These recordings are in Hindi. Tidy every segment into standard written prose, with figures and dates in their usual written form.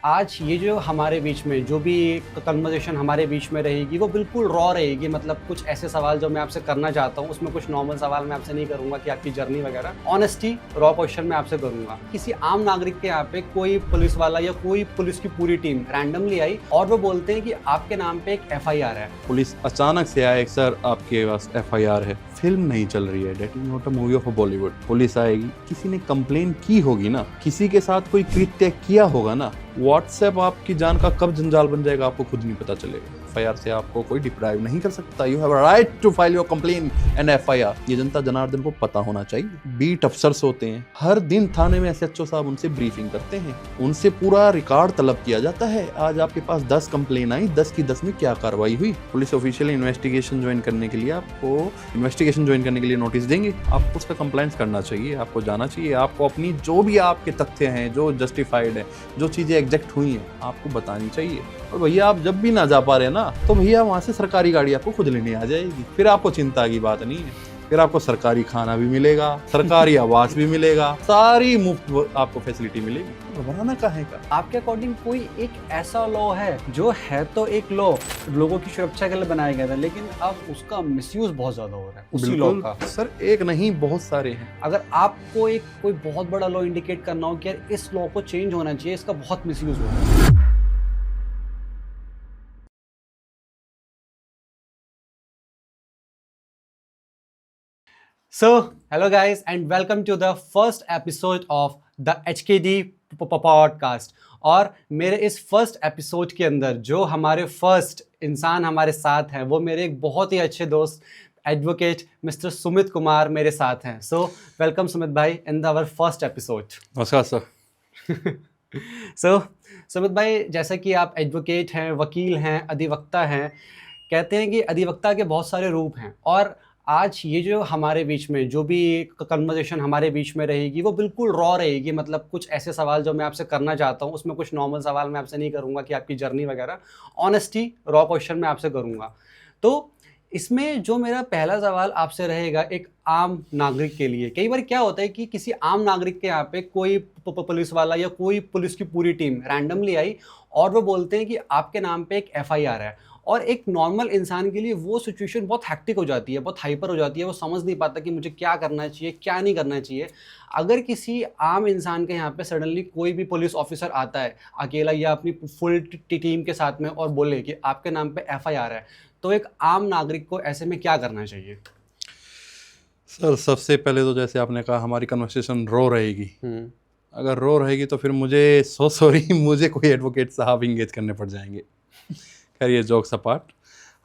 आज ये जो हमारे बीच में जो भी कन्वर्सेशन हमारे बीच में रहेगी वो बिल्कुल रॉ रहेगी। मतलब कुछ ऐसे सवाल जो मैं आपसे करना चाहता हूँ उसमें कुछ नॉर्मल सवाल मैं आपसे नहीं करूंगा कि आपकी जर्नी वगैरह, ऑनेस्टी रॉ क्वेश्चन मैं आपसे करूंगा। किसी आम नागरिक के यहाँ पे कोई पुलिस वाला या कोई पुलिस की पूरी टीम रैंडमली आई और वो बोलते हैं कि आपके नाम पे एक FIR है। पुलिस अचानक से आए, सर आपके पास FIR है, फिल्म नहीं चल रही है, that is not a movie of Bollywood. Police आएगी, किसी ने कंप्लेन की होगी ना, किसी के साथ कोई कृत्य किया होगा ना। व्हाट्सएप आपकी जान का कब जंजाल बन जाएगा आपको खुद नहीं पता चलेगा। FIR से आपको कोई डिप्राइव नहीं कर सकता। You have a right to file your complain and FIR। ये जनता जनार्दन को पता होना चाहिए। बीट अफसर्स होते हैं, हर दिन थाने में SHO साहब उनसे ब्रीफिंग करते हैं, उनसे पूरा रिकॉर्ड तलब किया जाता है। आज आपके पास 10 कंप्लेन आई, 10 की 10 में क्या कार्रवाई हुई। पुलिस ऑफिशियल इन्वेस्टिगेशन ज्वाइन करने के लिए नोटिस देंगे। आपको उसका कंप्लायंस करना चाहिए, आपको जाना चाहिए, आपको अपनी जो भी आपके तथ्य हैं, जो जस्टिफाइड है, जो चीजें एग्जैक्ट हुई हैं, आपको बतानी चाहिए। और भैया आप जब भी ना जा पा रहे ना, तो भैया वहां से सरकारी गाड़ी आपको खुद लेने आ जाएगी। फिर आपको चिंता की बात नहीं है, फिर आपको सरकारी खाना भी मिलेगा, सरकारी आवास भी मिलेगा, सारी मुफ्त आपको फैसिलिटी मिलेगी। घबराना काहे का। आपके अकॉर्डिंग कोई एक ऐसा लॉ है जो है तो एक लॉ लोगों की सुरक्षा के लिए बनाया गया था, लेकिन अब उसका मिसयूज बहुत ज्यादा हो रहा है उसी लॉ का? सर एक नहीं बहुत सारे हैं। अगर आपको एक कोई बहुत बड़ा लॉ इंडिकेट करना हो कि यार इस लॉ को चेंज होना चाहिए, इसका बहुत मिसयूज हो रहा है। So, hello guys and welcome to the first episode of the HKD podcast। और मेरे इस फर्स्ट एपिसोड के अंदर जो हमारे फर्स्ट इंसान हमारे साथ हैं वो मेरे एक बहुत ही अच्छे दोस्त एडवोकेट मिस्टर सुमित कुमार मेरे साथ हैं। सो वेलकम सुमित भाई इन आवर फर्स्ट एपिसोड। नमस्कार सर। सो सुमित भाई, जैसा कि आप एडवोकेट हैं, वकील हैं, अधिवक्ता हैं, कहते हैं कि अधिवक्ता के बहुत सारे रूप हैं और आज ये जो हमारे बीच में जो भी कन्वर्सेशन हमारे बीच में रहेगी वो बिल्कुल रॉ रहेगी। मतलब कुछ ऐसे सवाल जो मैं आपसे करना चाहता हूँ उसमें कुछ नॉर्मल सवाल मैं आपसे नहीं करूँगा कि आपकी जर्नी वगैरह, ऑनेस्टी रॉ क्वेश्चन मैं आपसे करूँगा। तो इसमें जो मेरा पहला सवाल आपसे रहेगा एक आम नागरिक के लिए, कई बार क्या होता है कि किसी आम नागरिक के यहाँ पे कोई पुलिस वाला या कोई पुलिस की पूरी टीम रैंडमली आई और वो बोलते हैं कि आपके नाम पे एक FIR है। और एक नॉर्मल इंसान के लिए वो सिचुएशन बहुत हैक्टिक हो जाती है, बहुत हाइपर हो जाती है, वो समझ नहीं पाता कि मुझे क्या करना चाहिए क्या नहीं करना चाहिए। अगर किसी आम इंसान के यहाँ पे सडनली कोई भी पुलिस ऑफिसर आता है अकेला या अपनी फुल टीम के साथ में और बोले कि आपके नाम पे FIR है, तो एक आम नागरिक को ऐसे में क्या करना चाहिए? सर सबसे पहले तो जैसे आपने कहा हमारी कन्वर्सेशन रो रहेगी। अगर रो रहेगी तो फिर मुझे सॉरी मुझे कोई एडवोकेट साहब इंगेज करने पड़ जाएंगे। खैर ये जोक्स अपार्ट,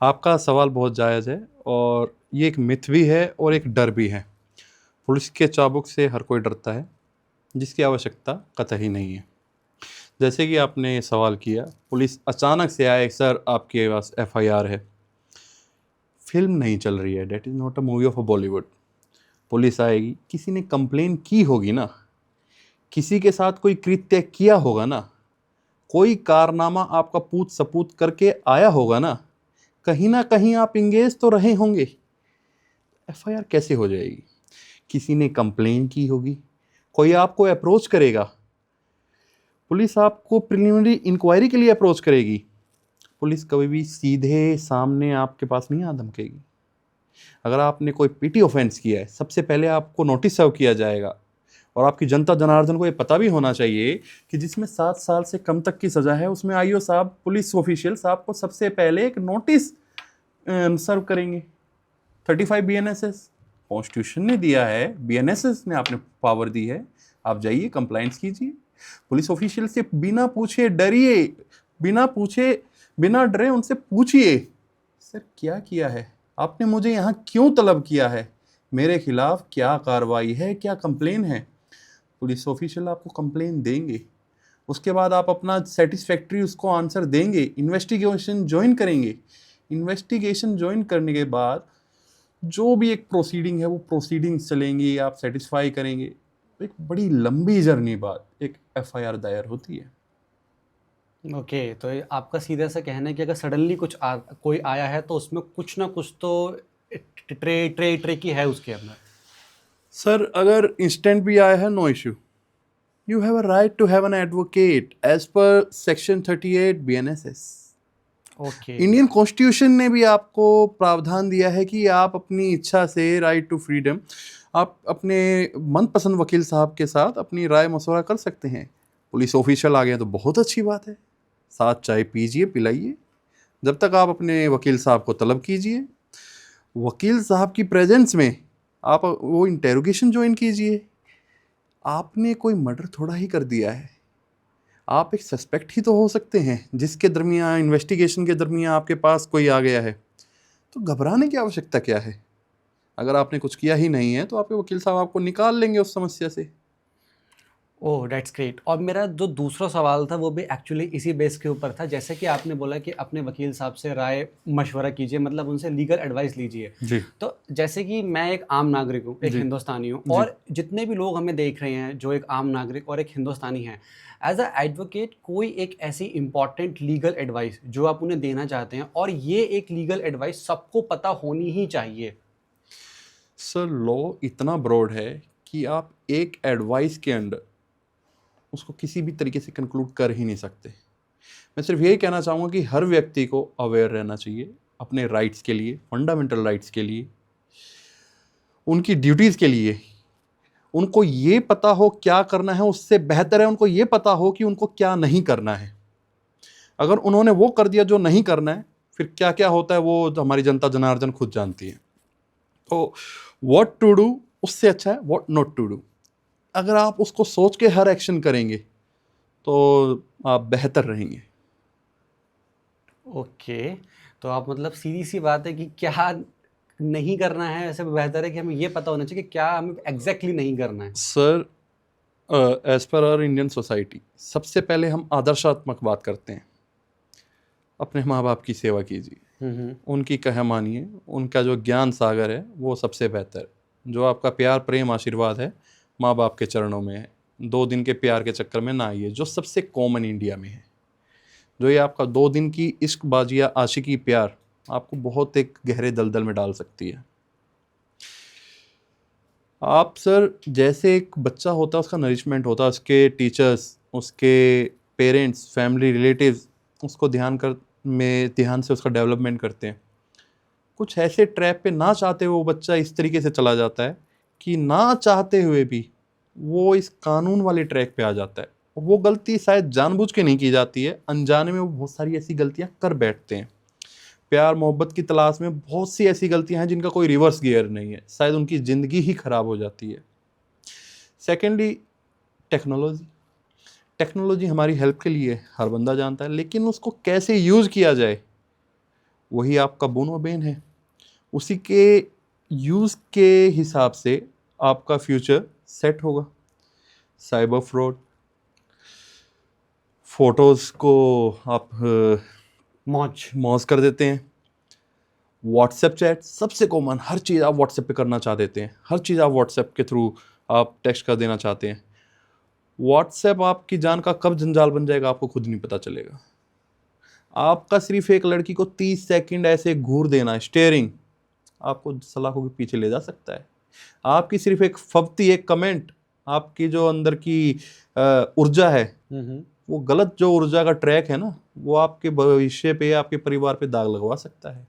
आपका सवाल बहुत जायज़ है और ये एक मिथ भी है और एक डर भी है। पुलिस के चाबुक से हर कोई डरता है, जिसकी आवश्यकता कतई नहीं है। जैसे कि आपने सवाल किया, पुलिस अचानक से आए, सर आपके पास FIR है, फिल्म नहीं चल रही है, that is not a movie of Bollywood. Police आएगी, किसी ने कंप्लेन की होगी ना, किसी के साथ कोई कृत्य किया होगा ना, कोई कारनामा आपका पूछ सपूत करके आया होगा ना कहीं आप इंगेज तो रहे होंगे। FIR कैसे हो जाएगी? किसी ने कंप्लेन की होगी, कोई आपको अप्रोच करेगा, पुलिस आपको प्रिलिमिनरी इंक्वायरी के लिए अप्रोच करेगी। पुलिस कभी भी सीधे सामने आपके पास नहीं आ धमकेगी। अगर आपने कोई PT ऑफेंस किया है, सबसे पहले आपको नोटिस सर्व किया जाएगा और आपकी जनता जनार्दन को ये पता भी होना चाहिए कि जिसमें 7 साल से कम तक की सज़ा है उसमें IO साहब, पुलिस ऑफिशियल साहब को सबसे पहले एक नोटिस सर्व करेंगे। 35 BNSS कॉन्स्टिट्यूशन ने दिया है, BNSS ने आपने पावर दी है, आप जाइए कंप्लाइंस कीजिए। पुलिस ऑफिशियल से बिना पूछे डरिए, बिना डरे उनसे पूछिए, सर क्या किया है आपने, मुझे यहाँ क्यों तलब किया है, मेरे खिलाफ क्या कार्रवाई है, क्या कंप्लेन है। पुलिस ऑफिशियल आपको कंप्लेन देंगे, उसके बाद आप अपना सेटिस्फैक्ट्री उसको आंसर देंगे, इन्वेस्टिगेशन ज्वाइन करेंगे। इन्वेस्टिगेशन ज्वाइन करने के बाद जो भी एक प्रोसीडिंग है वो प्रोसीडिंग्स चलेंगी, आप सेटिस्फाई करेंगे। एक बड़ी लंबी जर्नी बाद एक FIR दायर होती है। ओके, तो ये आपका सीधा सा कहना है कि अगर सडनली कोई आया है तो उसमें कुछ ना कुछ तो ट्रे की है उसके अंदर। सर अगर इंस्टेंट भी आया है no issue, You have a right to have an advocate as per section 38 BNSS. Okay. Indian constitution ने भी आपको प्रावधान दिया है कि आप अपनी इच्छा से, राइट टू फ्रीडम, आप अपने मनपसंद वकील साहब के साथ अपनी राय मशवरा कर सकते हैं। पुलिस ऑफिशियल आ गए तो बहुत अच्छी बात है, साथ चाय पीजिए पिलाइए, जब तक आप अपने वकील साहब को तलब कीजिए, वकील साहब की प्रेजेंस में आप वो इंटेरोगेशन ज्वाइन कीजिए। आपने कोई मर्डर थोड़ा ही कर दिया है, आप एक सस्पेक्ट ही तो हो सकते हैं जिसके दरमियान इन्वेस्टिगेशन के दरमियान आपके पास कोई आ गया है, तो घबराने की आवश्यकता क्या है? अगर आपने कुछ किया ही नहीं है तो आपके वकील साहब आपको निकाल लेंगे उस समस्या से। Oh that's great. और मेरा जो दूसरा सवाल था वो भी एक्चुअली इसी बेस के ऊपर था, जैसे कि आपने बोला कि अपने वकील साहब से राय मशवरा कीजिए, मतलब उनसे लीगल एडवाइस लीजिए। जी तो जैसे कि मैं एक आम नागरिक हूँ, एक जी हिंदुस्तानी हूँ, जी और जितने भी लोग हमें देख रहे हैं जो एक आम नागरिक और एक हिंदुस्तानी हैं, एज अ एडवोकेट कोई एक ऐसी इंपॉर्टेंट लीगल एडवाइस जो आप उन्हें देना चाहते हैं, और ये एक लीगल एडवाइस सबको पता होनी ही चाहिए। सर, लॉ इतना ब्रॉड है कि आप एक एडवाइस के अंडर उसको किसी भी तरीके से कंक्लूड कर ही नहीं सकते। मैं सिर्फ यही कहना चाहूँगा कि हर व्यक्ति को अवेयर रहना चाहिए अपने राइट्स के लिए, फंडामेंटल राइट्स के लिए, उनकी ड्यूटीज़ के लिए। उनको ये पता हो क्या करना है, उससे बेहतर है उनको ये पता हो कि उनको क्या नहीं करना है। अगर उन्होंने वो कर दिया जो नहीं करना है, फिर क्या क्या होता है वो हमारी जनता जनार्दन खुद जानती है। तो व्हाट टू डू उससे अच्छा है व्हाट नॉट टू डू। अगर आप उसको सोच के हर एक्शन करेंगे तो आप बेहतर रहेंगे। ओके। तो आप मतलब सीधी सी बात है कि क्या नहीं करना है, ऐसे बेहतर है कि हमें ये पता होना चाहिए कि क्या हमें एग्जैक्टली नहीं करना है। Sir, as per our Indian society, सबसे पहले हम आदर्शात्मक बात करते हैं। अपने माँ बाप की सेवा कीजिए, उनकी कह मानिए, उनका जो ज्ञान सागर है वो सबसे बेहतर है। जो आपका प्यार प्रेम आशीर्वाद है माँ बाप के चरणों में है, 2 दिन के प्यार के चक्कर में ना आइए, जो सबसे कॉमन इंडिया में है। जो ये आपका 2 दिन की इश्कबाजी या आशिकी प्यार आपको बहुत एक गहरे दलदल में डाल सकती है। आप सर, जैसे एक बच्चा होता है उसका नरिशमेंट होता है, उसके टीचर्स, उसके पेरेंट्स, फैमिली, रिलेटिव्स उसको ध्यान से उसका डेवलपमेंट करते हैं। कुछ ऐसे ट्रैप पे ना चाहते हुए वो बच्चा इस तरीके से चला जाता है कि ना चाहते हुए भी वो इस कानून वाले ट्रैक पे आ जाता है। वो गलती शायद जानबूझ के नहीं की जाती है, अनजाने में वो बहुत सारी ऐसी गलतियां कर बैठते हैं। प्यार मोहब्बत की तलाश में बहुत सी ऐसी गलतियां हैं जिनका कोई रिवर्स गियर नहीं है, शायद उनकी ज़िंदगी ही खराब हो जाती है। Secondly, technology. टेक्नोलॉजी हमारी हेल्प के लिए हर बंदा जानता है, लेकिन उसको कैसे यूज़ किया जाए वही आपका बोन व बेन है। उसी के यूज़ के हिसाब से आपका फ्यूचर सेट होगा। साइबर फ्रॉड, फोटोज़ को आप मौज कर देते हैं। व्हाट्सएप चैट सबसे कॉमन, हर चीज़ आप व्हाट्सएप पे करना चाह देते हैं, हर चीज़ आप व्हाट्सएप के थ्रू आप टेक्स्ट कर देना चाहते हैं। व्हाट्सएप आपकी जान का कब जंजाल बन जाएगा आपको खुद नहीं पता चलेगा। आपका सिर्फ एक लड़की को 30 सेकंड ऐसे घूर देना, स्टेयरिंग, आपको सलाखों के पीछे ले जा सकता है। आपकी सिर्फ एक फवती एक कमेंट, आपकी जो अंदर की ऊर्जा है, वो गलत जो ऊर्जा का ट्रैक है ना, वो आपके भविष्य पे, आपके परिवार पे दाग लगवा सकता है।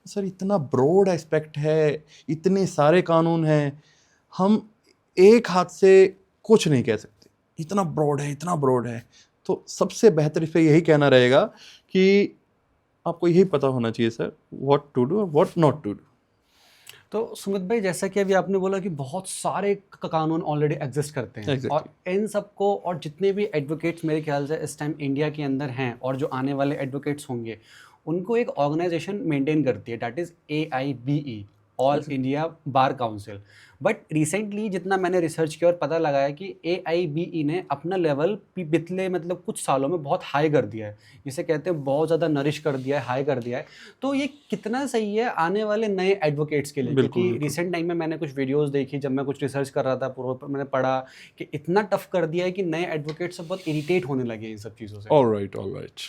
सर, इतना ब्रॉड एस्पेक्ट है, इतने सारे कानून हैं, हम एक हाथ से कुछ नहीं कह सकते। इतना ब्रॉड है, इतना ब्रॉड है। तो सबसे बेहतर इस पर यही कहना रहेगा कि आपको यही पता होना चाहिए सर, व्हाट टू डू और व्हाट नॉट टू डू। तो सुमित भाई, जैसा कि अभी आपने बोला कि बहुत सारे कानून ऑलरेडी एग्जिस्ट करते हैं, Exactly. और इन सबको, और जितने भी एडवोकेट्स मेरे ख्याल से इस टाइम इंडिया के अंदर हैं और जो आने वाले एडवोकेट्स होंगे, उनको एक ऑर्गेनाइजेशन मेंटेन करती है, that is AIBE, all India bar council. But recently जितना मैंने रिसर्च किया और पता लगाया कि AIBE ने अपना लेवल पिछले मतलब कुछ सालों में बहुत हाई कर दिया है, जिसे कहते हैं बहुत ज़्यादा नरिश कर दिया है, हाई कर दिया है। तो ये कितना सही है आने वाले नए एडवोकेट्स के लिए? बिल्कुल, क्योंकि बिल्कुल। रिसेंट टाइम में मैंने कुछ वीडियोस देखी, जब मैं कुछ रिसर्च कर रहा था पूरा, मैंने पढ़ा कि इतना टफ कर दिया है कि नए एडवोकेट्स बहुत इरिटेट होने लगे इन सब चीज़ों से। All right.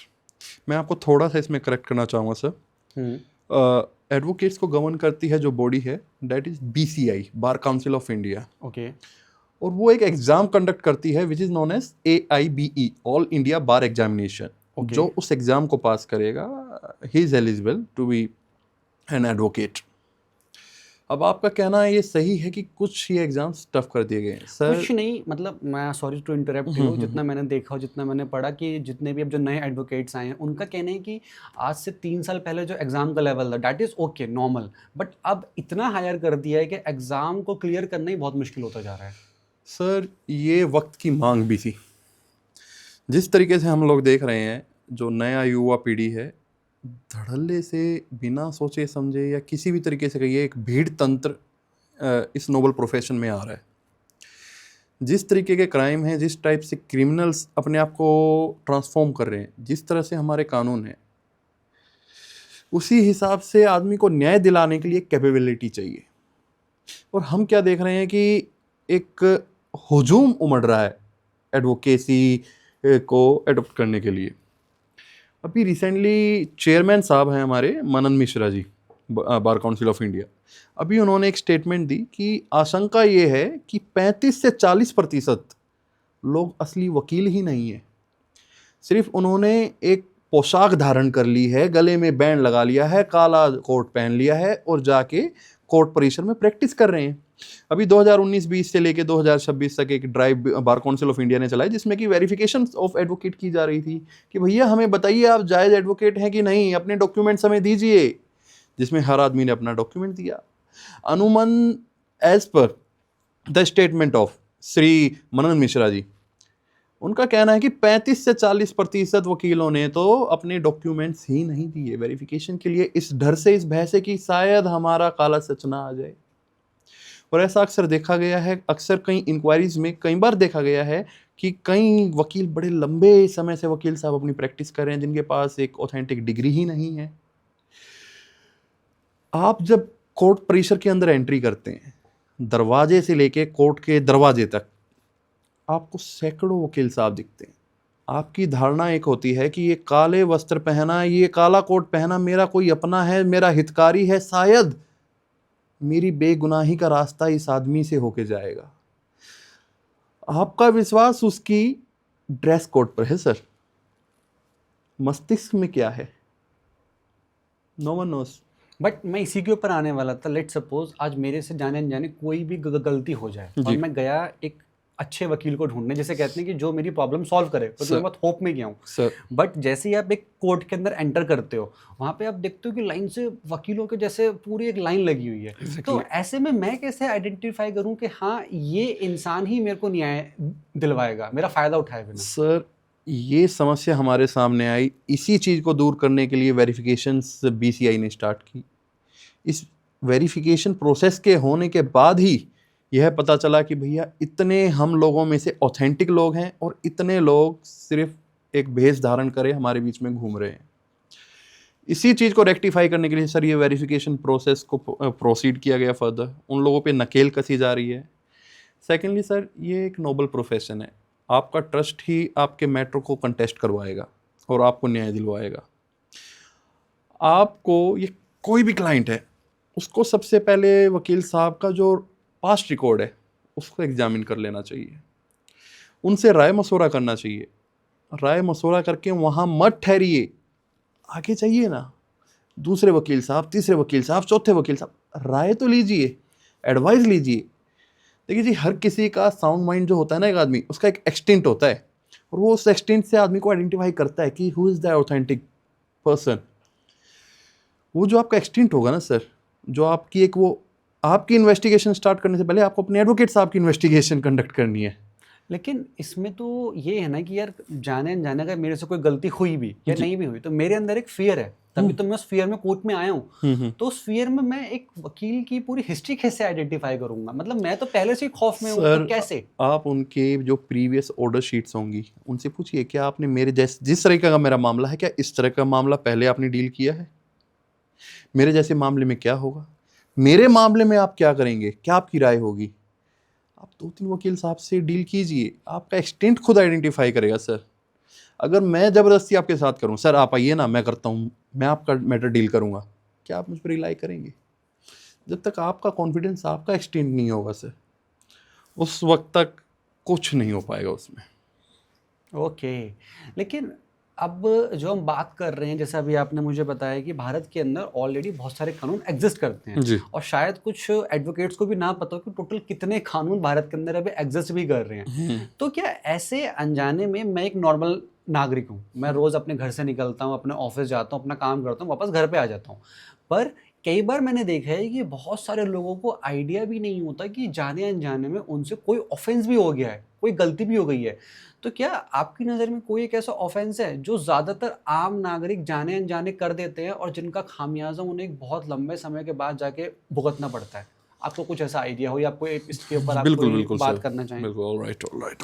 मैं आपको थोड़ा सा इसमें करेक्ट करना चाहूँगा सर। एडवोकेट्स को गवर्न करती है जो बॉडी है, that is BCI, bar council of India. Okay. और वो एक एग्ज़ाम कंडक्ट करती है which is known as AIBE, all India bar examination. Okay. जो उस एग्ज़ाम को पास करेगा ही is eligible to be an advocate. अब आपका कहना है ये सही है कि कुछ ये एग्जाम्स टफ कर दिए गए हैं सर? कुछ नहीं, मतलब मैं सॉरी टू इंटरप्ट यू, जितना मैंने देखा और जितना मैंने पढ़ा कि जितने भी अब जो नए एडवोकेट्स आए हैं उनका कहना है कि आज से 3 साल पहले जो एग्ज़ाम का लेवल था that is okay normal, but अब इतना हायर कर दिया है कि एग्ज़ाम को क्लियर करना ही बहुत मुश्किल होता जा रहा है। सर ये वक्त की मांग भी थी। जिस तरीके से हम लोग देख रहे हैं, जो नया युवा पीढ़ी है धड़ल्ले से बिना सोचे समझे या किसी भी तरीके से कहिए एक भीड़ तंत्र इस नोबल प्रोफेशन में आ रहा है। जिस तरीके के क्राइम हैं, जिस टाइप से क्रिमिनल्स अपने आप को ट्रांसफॉर्म कर रहे हैं, जिस तरह से हमारे कानून हैं, उसी हिसाब से आदमी को न्याय दिलाने के लिए कैपेबिलिटी चाहिए। और हम क्या देख रहे हैं कि एक हुजूम उमड़ रहा है एडवोकेसी को एडॉप्ट करने के लिए। अभी रिसेंटली चेयरमैन साहब हैं हमारे मनन मिश्रा जी, बार काउंसिल ऑफ इंडिया, अभी उन्होंने एक स्टेटमेंट दी कि आशंका ये है कि 35 से 40% लोग असली वकील ही नहीं है। सिर्फ उन्होंने एक पोशाक धारण कर ली है, गले में बैंड लगा लिया है, काला कोट पहन लिया है और जाके कोर्ट परिसर में प्रैक्टिस कर रहे हैं। अभी 2019-20 से लेके 2026 तक एक drive bar council of India ने चलाई जिसमें कि वेरिफिकेशन ऑफ एडवोकेट की जा रही थी कि भैया हमें बताइए आप जायज़ एडवोकेट हैं कि नहीं, अपने डॉक्यूमेंट्स हमें दीजिए, जिसमें हर आदमी ने अपना डॉक्यूमेंट दिया। अनुमन as per the statement of Shri Manan Mishra ji, उनका कहना है कि 35 से 40% वकीलों ने तो अपने डॉक्यूमेंट्स ही नहीं दिए वेरिफिकेशन के लिए, इस डर से, इस भय से कि शायद हमारा काला सच ना आ जाए। और ऐसा अक्सर देखा गया है, अक्सर कई इंक्वायरीज में कई बार देखा गया है कि कई वकील बड़े लंबे समय से वकील साहब अपनी प्रैक्टिस कर रहे हैं जिनके पास एक ऑथेंटिक डिग्री ही नहीं है। आप जब कोर्ट परिसर के अंदर एंट्री करते हैं, दरवाजे से लेके कोर्ट के दरवाजे तक आपको सैकड़ों वकील साहब दिखते हैं। आपकी धारणा एक होती है कि ये काले वस्त्र पहना, ये काला कोट पहना मेरा कोई अपना है, मेरा हितकारी है, शायद मेरी बेगुनाही का रास्ता इस आदमी से होके जाएगा। आपका विश्वास उसकी ड्रेस कोड पर है सर, मस्तिष्क में क्या है, नो वन नोस। बट मैं इसी के ऊपर आने वाला था। लेट सपोज आज मेरे से जाने अनजाने कोई भी गलती हो जाए और मैं गया एक अच्छे वकील को ढूंढने, जैसे कहते हैं कि जो मेरी प्रॉब्लम सॉल्व करे, तो मैं बहुत होप में गया हूँ। बट जैसे ही आप एक कोर्ट के अंदर एंटर करते हो, वहाँ पे आप देखते हो कि लाइन से वकीलों के जैसे पूरी एक लाइन लगी हुई है। तो ऐसे में मैं कैसे आइडेंटिफाई करूँ कि हाँ ये इंसान ही मेरे को न्याय दिलवाएगा, मेरा फ़ायदा उठाए बिना? सर ये समस्या हमारे सामने आई, इसी चीज़ को दूर करने के लिए वेरिफिकेशंस BCI ने स्टार्ट की। इस वेरिफिकेशन प्रोसेस के होने के बाद ही यह पता चला कि भैया इतने हम लोगों में से ऑथेंटिक लोग हैं और इतने लोग सिर्फ एक भेष धारण करे हमारे बीच में घूम रहे हैं। इसी चीज़ को रेक्टिफाई करने के लिए सर ये वेरिफिकेशन प्रोसेस को प्रोसीड किया गया फर्दर, उन लोगों पे नकेल कसी जा रही है। सेकेंडली सर ये एक नोबल प्रोफेशन है, आपका ट्रस्ट ही आपके मैटर को कंटेस्ट करवाएगा और आपको न्याय दिलवाएगा। आपको ये कोई भी क्लाइंट है उसको सबसे पहले वकील साहब का जो पास्ट रिकॉर्ड है उसको एग्जामिन कर लेना चाहिए, उनसे राय मशवरा करना चाहिए। राय मशवरा करके वहाँ मत ठहरिए, आगे चाहिए ना, दूसरे वकील साहब, तीसरे वकील साहब, चौथे वकील साहब, राय तो लीजिए, एडवाइस लीजिए। देखिए जी, हर किसी का साउंड माइंड जो होता है ना, एक आदमी उसका एक एक्सटेंट होता है और वो उस एक्सटेंट से आदमी को आइडेंटिफाई करता है कि who is the authentic person. वो जो आपका एक्सटेंट होगा ना सर, जो आपकी एक वो आपकी इन्वेस्टिगेशन स्टार्ट करने से पहले आपको अपने एडवोकेट साहब की इन्वेस्टिगेशन कंडक्ट करनी है। लेकिन इसमें तो ये है ना कि यार जाने अनजाने अगर मेरे से कोई गलती हुई भी या नहीं भी हुई तो मेरे अंदर एक फियर है, तभी तो मैं उस फियर में कोर्ट में आया हूँ। तो उस फियर में मैं एक वकील की पूरी हिस्ट्री कैसे आइडेंटिफाई करूंगा? मतलब मैं तो पहले से ही खौफ में हूँ, तो कैसे? आप उनके जो प्रीवियस ऑर्डर शीट्स होंगी उनसे पूछिए, क्या आपने मेरे जैसे, जिस तरह का मेरा मामला है, क्या इस तरह का मामला पहले आपने डील किया है? मेरे जैसे मामले में क्या होगा? मेरे मामले में आप क्या करेंगे? क्या आपकी राय होगी? आप 2-3 वकील साहब से डील कीजिए, आपका एक्सटेंट खुद आइडेंटिफाई करेगा सर। अगर मैं ज़बरदस्ती आपके साथ करूं, सर आप आइए ना, मैं करता हूं, मैं आपका मैटर डील करूंगा, क्या आप मुझ पर रिलाई करेंगे? जब तक आपका कॉन्फिडेंस, आपका एक्सटेंट नहीं होगा सर। उस वक्त तक कुछ नहीं हो पाएगा उसमें। ओके, लेकिन अब जो हम बात कर रहे हैं, जैसे अभी आपने मुझे बताया कि भारत के अंदर ऑलरेडी बहुत सारे कानून एग्जिस्ट करते हैं जी। और शायद कुछ एडवोकेट्स को भी ना पता हो कि टोटल कितने कानून भारत के अंदर अभी एग्जिस्ट भी कर रहे हैं। तो क्या ऐसे अनजाने में, मैं एक नॉर्मल नागरिक हूँ, मैं रोज़ अपने घर से निकलता हूँ, अपने ऑफिस जाता हूँ, अपना काम करता हूँ, वापस घर पे आ जाता हूँ, पर कई बार मैंने देखा है कि बहुत सारे लोगों को आइडिया भी नहीं होता कि जाने अनजाने में उनसे कोई ऑफेंस भी हो गया है, कोई गलती भी हो गई है। तो क्या आपकी नज़र में कोई एक ऐसा ऑफेंस है जो ज़्यादातर आम नागरिक जाने अनजाने कर देते हैं और जिनका खामियाजा उन्हें एक बहुत लंबे समय के बाद जाके भुगतना पड़ता है? आपको कुछ ऐसा आइडिया हो या कोई इसके ऊपर आप बिल्कुल कोई बिल्कुल बात सर, करना चाहें? बिल्कुल।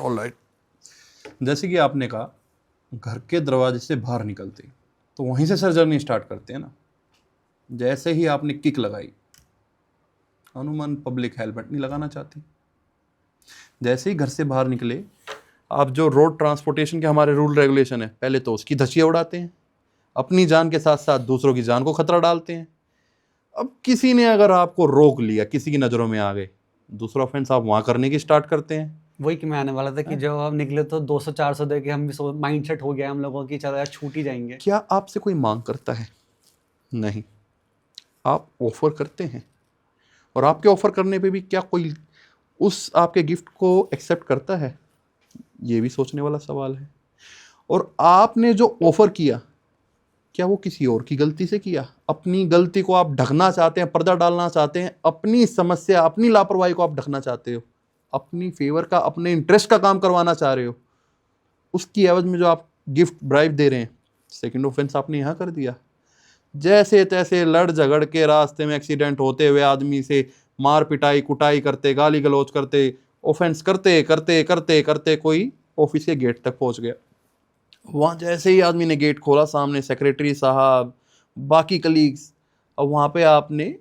All right. जैसे कि आपने कहा, घर के दरवाजे से बाहर निकलते तो वहीं से सर जर्नी स्टार्ट करते हैं ना। जैसे ही आपने किक लगाई, अनुमान पब्लिक हेलमेट नहीं लगाना चाहती। जैसे ही घर से बाहर निकले, आप जो रोड ट्रांसपोर्टेशन के हमारे रूल रेगुलेशन है, पहले तो उसकी धज्जियां उड़ाते हैं, अपनी जान के साथ साथ दूसरों की जान को खतरा डालते हैं। अब किसी ने अगर आपको रोक लिया, किसी की नज़रों में आ गए, दूसरा ऑफेंस आप वहाँ करने की स्टार्ट करते हैं। वही कि मैं आने वाला था कि जब हम निकले तो 200-400 दे के हम भी माइंड सेट हो गया हम लोगों की, चलो यार छूट ही जाएंगे। क्या आपसे कोई मांग करता है? नहीं। आप ऑफर करते हैं, और आपके ऑफर करने पे भी क्या कोई उस आपके गिफ्ट को एक्सेप्ट करता है? ये भी सोचने वाला सवाल है। और आपने जो ऑफर किया, क्या वो किसी और की गलती से किया? अपनी गलती को आप ढकना चाहते हैं, पर्दा डालना चाहते हैं, अपनी समस्या, अपनी लापरवाही को आप ढकना चाहते हो, अपनी फेवर का, अपने इंटरेस्ट का काम करवाना चाह रहे हो। उसकी एवज में जो आप गिफ्ट ब्राइब दे रहे हैं, सेकंड ऑफेंस आपने यहाँ कर दिया। जैसे तैसे लड़ झगड़ के रास्ते में एक्सीडेंट होते हुए आदमी से मार पिटाई कुटाई करते, गाली गलौज करते, ऑफेंस करते करते करते करते कोई ऑफिस के गेट तक पहुंच गया। वहाँ जैसे ही आदमी ने गेट खोला, सामने सेक्रेटरी साहब, बाकी कलीग्स, अब वहाँ पे आपने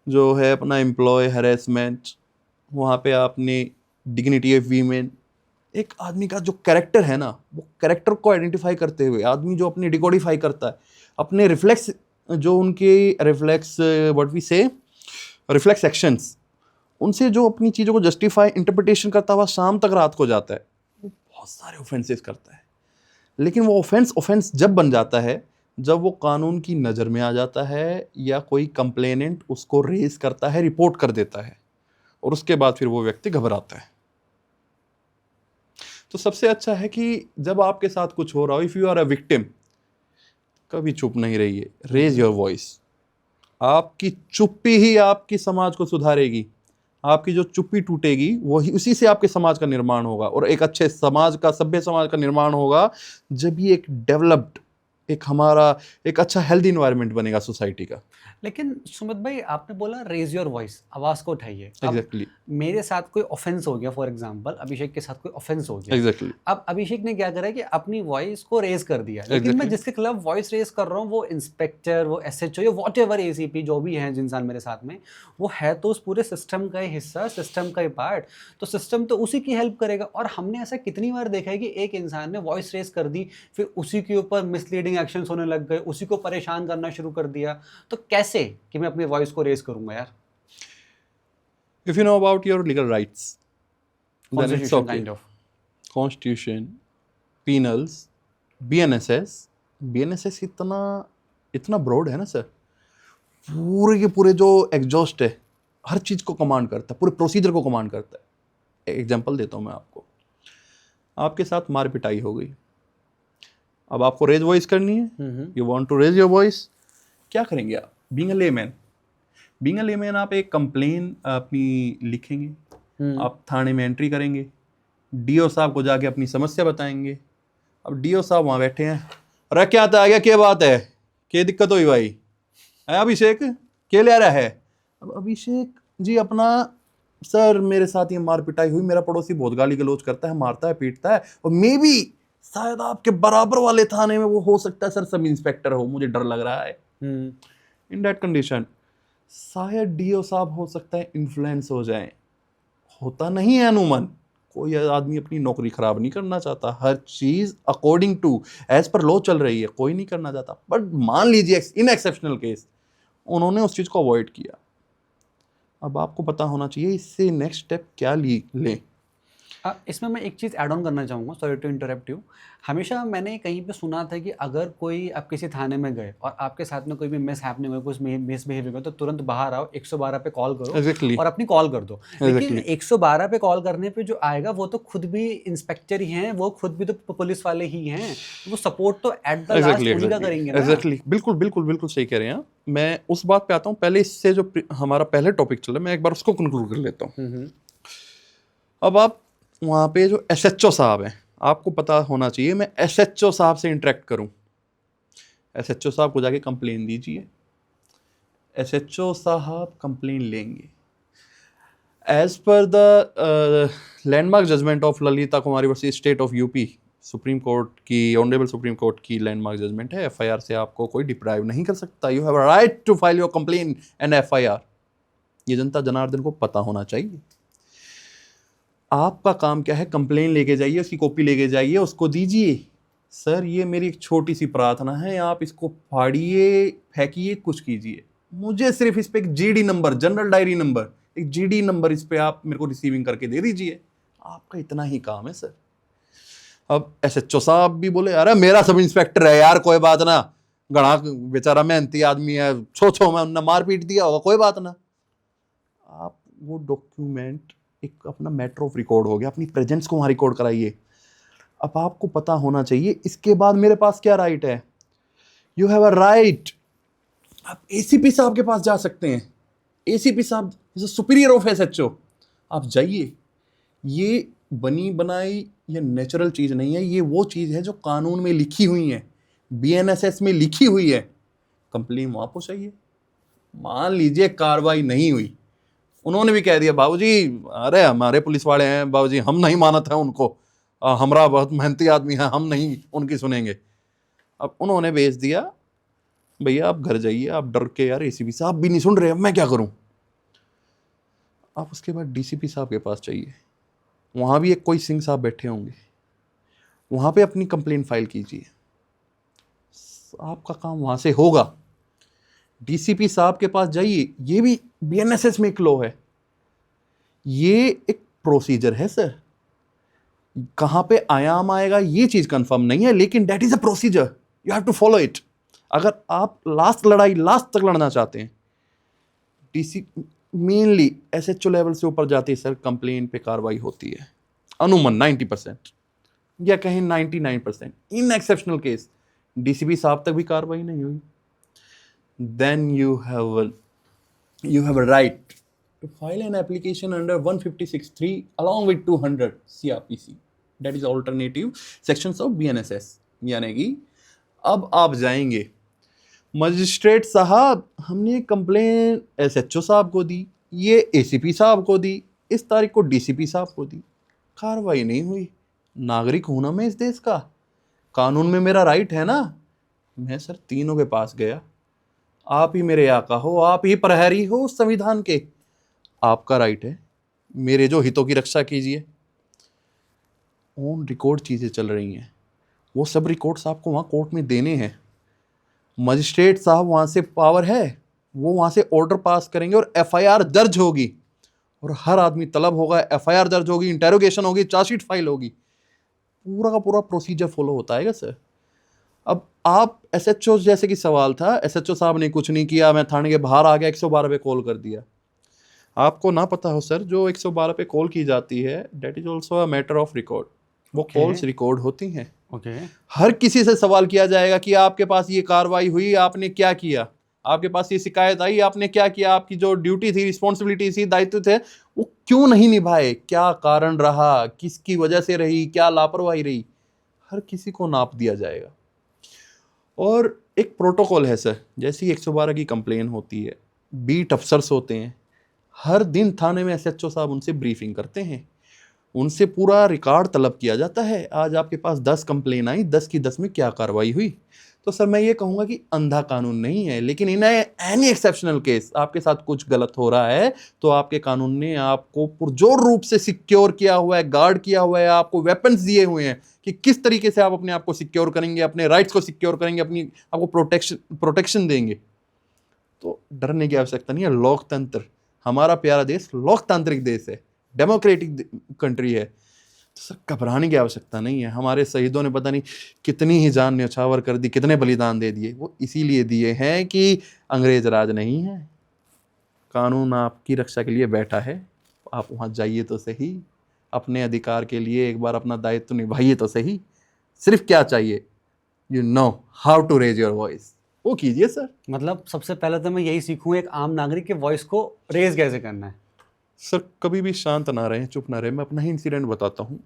जो है अपना एम्प्लॉय हैरेसमेंट, वहाँ पे आपने डिग्निटी ऑफ वीमेन, एक आदमी का जो कैरेक्टर है ना, वो कैरेक्टर को आइडेंटिफाई करते हुए आदमी जो अपनी डिकोडिफाई करता है, अपने रिफ्लेक्स, जो उनके रिफ्लेक्स व्हाट वी से रिफ्लेक्स एक्शंस, उनसे जो अपनी चीज़ों को जस्टिफाई इंटरप्रिटेशन करता हुआ शाम तक रात को जाता है, वो बहुत सारे ऑफेंसेस करता है। लेकिन वो ऑफेंस जब बन जाता है जब वो कानून की नज़र में आ जाता है, या कोई कंप्लेनेंट उसको रेज करता है, रिपोर्ट कर देता है, और उसके बाद फिर वो व्यक्ति घबराता है। तो सबसे अच्छा है कि जब आपके साथ कुछ हो रहा हो, if you are a victim, कभी चुप नहीं रहिए, रेज योर वॉइस। आपकी चुप्पी ही आपकी समाज को सुधारेगी। आपकी जो चुप्पी टूटेगी, वही उसी से आपके समाज का निर्माण होगा, और एक अच्छे समाज का, सभ्य समाज का निर्माण होगा जब ये एक डेवलप्ड, एक हमारा एक अच्छा हेल्दी इन्वायरमेंट बनेगा सोसाइटी का। लेकिन सुमित भाई, आपने बोला रेज योर वॉइस, आवाज़ को उठाइए। अब एग्जैक्टली मेरे साथ कोई ऑफेंस हो गया, फॉर एग्जांपल अभिषेक के साथ कोई ऑफेंस हो गया, एग्जैक्टली अब अभिषेक ने क्या करा कि अपनी वॉइस को रेज कर दिया, लेकिन मैं एग्जैक्टली जिसके खिलाफ वॉइस रेज कर रहा हूँ वो इंस्पेक्टर, वो एसएचओ या वॉट एवर एसीपी जो भी है इंसान मेरे साथ में, वो है तो उस पूरे सिस्टम का ही हिस्सा, सिस्टम का ही पार्ट, तो सिस्टम तो उसी की हेल्प करेगा। और हमने ऐसा कितनी बार देखा है कि एक इंसान ने वॉइस रेज कर दी, फिर उसी के ऊपर मिसलीडिंग एक्शंस होने लग गए, उसी को परेशान करना शुरू कर दिया। तो कैसे कि मैं अपनी वॉइस को रेज करूंगा यार? If you know about your legal rights, then it's constitution okay. Kind of. Constitution, penals, BNSS इतना ब्रॉड है ना सर, पूरे के पूरे जो एग्जॉस्ट है, हर चीज़ को कमांड करता है, पूरे प्रोसीजर को कमांड करता है। एग्जांपल देता हूँ मैं आपको। आपके साथ मार पिटाई हो गई, अब आपको रेज वॉइस करनी है, you want to raise your voice, क्या करेंगे आप? बीइंग अ लेमैन आप एक कंप्लेन अपनी लिखेंगे, आप थाने में एंट्री करेंगे, डीओ साहब को जाके अपनी समस्या बताएंगे। अब डीओ साहब वहाँ बैठे हैं, अरे क्या आता है, क्या बात है, क्या दिक्कत हुई भाई, है अभिषेक, क्या ले रहा है? अब अभिषेक जी अपना, सर मेरे साथ ये मार पिटाई हुई, मेरा पड़ोसी बहुत गाली गलौज करता है, मारता है, पीटता है, और मे बी शायद आपके बराबर वाले थाने में वो हो सकता है सर सब इंस्पेक्टर हो, मुझे डर लग रहा है। इन दैट कंडीशन शायद डीओ साहब हो सकता है इन्फ्लुएंस हो जाए। होता नहीं है अनुमान, कोई आदमी अपनी नौकरी खराब नहीं करना चाहता, हर चीज according to as per law चल रही है, कोई नहीं करना चाहता। बट मान लीजिए इन एक्सेप्शनल केस उन्होंने उस चीज को अवॉइड किया, अब आपको पता होना चाहिए इससे नेक्स्ट स्टेप क्या लें। इसमें मैं एक चीज़ ऐड ऑन करना चाहूँगा, सॉरी टू इंटरप्ट यू। हमेशा मैंने कहीं पे सुना था कि अगर कोई आप किसी थाने में गए और आपके साथ में कोई भी मिस हैपनिंग हो, कुछ मिसबिहेवियर हो, तो तुरंत बाहर आओ, 112 पे कॉल करो एग्जैक्टली और अपनी कॉल कर दो। लेकिन एग्जैक्टली 112 पे कॉल करने पे जो आएगा वो तो खुद भी इंस्पेक्टर ही हैं, वो खुद भी तो पुलिस वाले ही हैं, वो सपोर्ट तो एट द लास्ट एग्जैक्टली उन्हीं का करेंगे ना। एग्जैक्टली बिल्कुल बिल्कुल बिल्कुल सही कह रहे हैं आप। मैं उस बात पे आता हूँ, पहले इससे जो हमारा पहले टॉपिक चला, मैं एक बार उसको कंक्लूड कर लेता हूँ। अब आप वहाँ पे जो एसएचओ साहब हैं, आपको पता होना चाहिए मैं एसएचओ साहब से इंटरेक्ट करूँ, एसएचओ साहब को जाके कंप्लेन दीजिए, एसएचओ साहब कंप्लेन लेंगे। As per the landmark judgment of Lalita Kumari versus state of UP, supreme court की, ऑनरेबल सुप्रीम कोर्ट की लैंडमार्क जजमेंट है, एफआईआर से आपको कोई डिप्राइव नहीं कर सकता। You have a right to file your complain and FIR. ये जनता जनार्दन को पता होना चाहिए। आपका काम क्या है, कंप्लेन लेके जाइए, उसकी कॉपी लेके जाइए, उसको दीजिए। सर ये मेरी एक छोटी सी प्रार्थना है, आप इसको फाड़िए, फेंकिए, कुछ कीजिए, मुझे सिर्फ इस पे एक GD number, general diary number, एक जीडी नंबर इस पे आप मेरे को रिसीविंग करके दे दीजिए। आपका इतना ही काम है सर। अब एसएचओ साहब भी बोले अरे मेरा सब इंस्पेक्टर है यार, कोई बात ना, गणा बेचारा मेहनती आदमी है, छो में उन्होंने मार पीट दिया होगा, कोई बात ना। आप वो डॉक्यूमेंट एक अपना मैटर ऑफ रिकॉर्ड हो गया, अपनी प्रेजेंस को वहां रिकॉर्ड कराइए। अब आपको पता होना चाहिए इसके बाद मेरे पास क्या राइट है। यू हैव अ राइट, आप एसीपी साहब के पास जा सकते हैं। एसीपी साहब इज सुपीरियर ऑफ एसएचओ, आप जाइए। ये बनी बनाई ये नेचुरल चीज नहीं है, ये वो चीज है जो कानून में लिखी हुई है, बीएनएसएस में लिखी हुई है। कंप्लेन वहां पहुंचाइए। मान लीजिए कार्रवाई नहीं हुई, उन्होंने भी कह दिया बाबूजी अरे हमारे पुलिस वाले हैं बाबूजी, हम नहीं मानते हैं उनको, हमरा बहुत मेहनती आदमी है, हम नहीं उनकी सुनेंगे। अब उन्होंने भेज दिया, भैया आप घर जाइए, आप डर के, यार एसीपी साहब भी नहीं सुन रहे, अब मैं क्या करूं। आप उसके बाद डीसीपी साहब के पास चाहिए, वहां भी एक कोई सिंह साहब बैठे होंगे, वहां पे अपनी कंप्लेन फाइल कीजिए, आपका काम वहां से होगा। डीसीपी साहब के पास जाइए, ये भी बीएनएसएस में एक लॉ है, ये एक प्रोसीजर है सर। कहां पे आयाम आएगा ये चीज कंफर्म नहीं है, लेकिन that is a procedure, you have to follow it. अगर आप लास्ट लड़ाई लास्ट तक लड़ना चाहते हैं, डीसी मेनली एसएचओ लेवल से ऊपर जाती है सर, कंप्लेन पे कार्रवाई होती है अनुमान 90% या कहें 99%। इन एक्सेप्शनल केस डीसीपी साहब तक भी कार्रवाई नहीं हुई, then you have a right to file an application under 156(3) along with 200 CRPC, that is alternative sections of BNSS। यानी कि अब आप जाएंगे, मजिस्ट्रेट साहब हमने कंप्लेन एसएचओ साहब को दी, ये एसीपी साहब को दी, इस तारीख को डीसीपी साहब को दी, कार्रवाई नहीं हुई। नागरिक हूं ना मैं इस देश का, कानून में मेरा राइट है ना। मैं सर तीनों के पास गया, आप ही मेरे आका हो, आप ही प्रहरी हो संविधान के, आपका राइट है, मेरे जो हितों की रक्षा कीजिए। ऑन रिकॉर्ड चीज़ें चल रही हैं, वो सब रिकॉर्ड्स आपको वहाँ कोर्ट में देने हैं। मजिस्ट्रेट साहब वहाँ से पावर है, वो वहाँ से ऑर्डर पास करेंगे और एफआईआर दर्ज होगी, और हर आदमी तलब होगा, एफआईआर दर्ज होगी, इंटेरोगेशन होगी, चार्जशीट फाइल होगी, पूरा का पूरा प्रोसीजर फॉलो होता है सर। अब आप एसएचओ, जैसे कि सवाल था, एसएचओ साहब ने कुछ नहीं किया, मैं थाने के बाहर आ गया, 112 पे कॉल कर दिया। आपको ना पता हो सर, जो 112 पे कॉल की जाती है that is also a matter of record, वो कॉल्स रिकॉर्ड होती हैं। हर किसी से सवाल किया जाएगा कि आपके पास ये कार्रवाई हुई, आपने क्या किया, आपके पास ये शिकायत आई, आपने क्या किया, आपकी जो ड्यूटी थी, रिस्पॉन्सिबिलिटी थी, दायित्व थे, वो क्यों नहीं निभाए, क्या कारण रहा, किसकी वजह से रही, क्या लापरवाही रही, हर किसी को नाप दिया जाएगा। और एक प्रोटोकॉल है सर, जैसे ही 112 की कंप्लेन होती है, बीट अफसर्स होते हैं, हर दिन थाने में एसएचओ साहब उनसे ब्रीफिंग करते हैं, उनसे पूरा रिकॉर्ड तलब किया जाता है, आज आपके पास 10 कंप्लेन आई, 10 की 10 में क्या कार्रवाई हुई। तो सर मैं ये कहूँगा कि अंधा कानून नहीं है, लेकिन इन एनी एक्सेप्शनल केस आपके साथ कुछ गलत हो रहा है तो आपके कानून ने आपको पुरजोर रूप से सिक्योर किया हुआ है, गार्ड किया हुआ है, आपको वेपन्स दिए हुए हैं कि किस तरीके से आप अपने आप को सिक्योर करेंगे, अपने राइट्स को सिक्योर करेंगे, अपनी आपको प्रोटेक्शन देंगे। तो डरने की आवश्यकता नहीं है। लोकतंत्र, हमारा प्यारा देश लोकतांत्रिक देश है, डेमोक्रेटिक कंट्री है, तो सर घबराने की आवश्यकता नहीं है। हमारे शहीदों ने पता नहीं कितनी ही जान न्यौछावर कर दी, कितने बलिदान दे दिए। वो इसीलिए दिए हैं कि अंग्रेज राज नहीं है, कानून आपकी रक्षा के लिए बैठा है। आप वहाँ जाइए तो सही, अपने अधिकार के लिए एक बार अपना दायित्व निभाइए तो सही। सिर्फ क्या चाहिए, you know how to raise your voice, वो कीजिए सर। मतलब सबसे पहले तो मैं यही सीखूं एक आम नागरिक के वॉइस को रेज कैसे करना है। सर कभी भी शांत ना रहें, चुप ना रहें। मैं अपना ही इंसिडेंट बताता हूँ।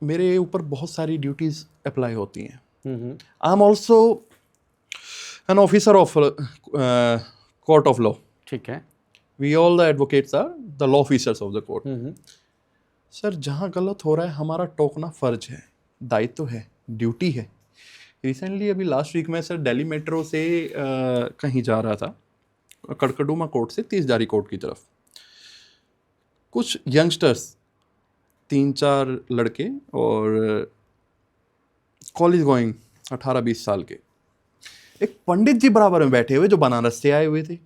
मेरे ऊपर बहुत सारी ड्यूटीज अप्लाई होती हैं। I am also an officer of court of law. ठीक है। We all the advocates are the law officers of the court. Sir जहाँ गलत हो रहा है हमारा टोकना फर्ज है, दायित्व है, ड्यूटी है। रिसेंटली अभी लास्ट वीक में सर दिल्ली मेट्रो से कहीं जा रहा था, कड़कड़डूमा कोर्ट से 30 जारी कोर्ट की तरफ। कुछ यंगस्टर्स, 3-4 लड़के और कॉलेज गोइंग 18-20 साल के, एक पंडित जी बराबर में बैठे हुए जो बनारस से आए हुए थे।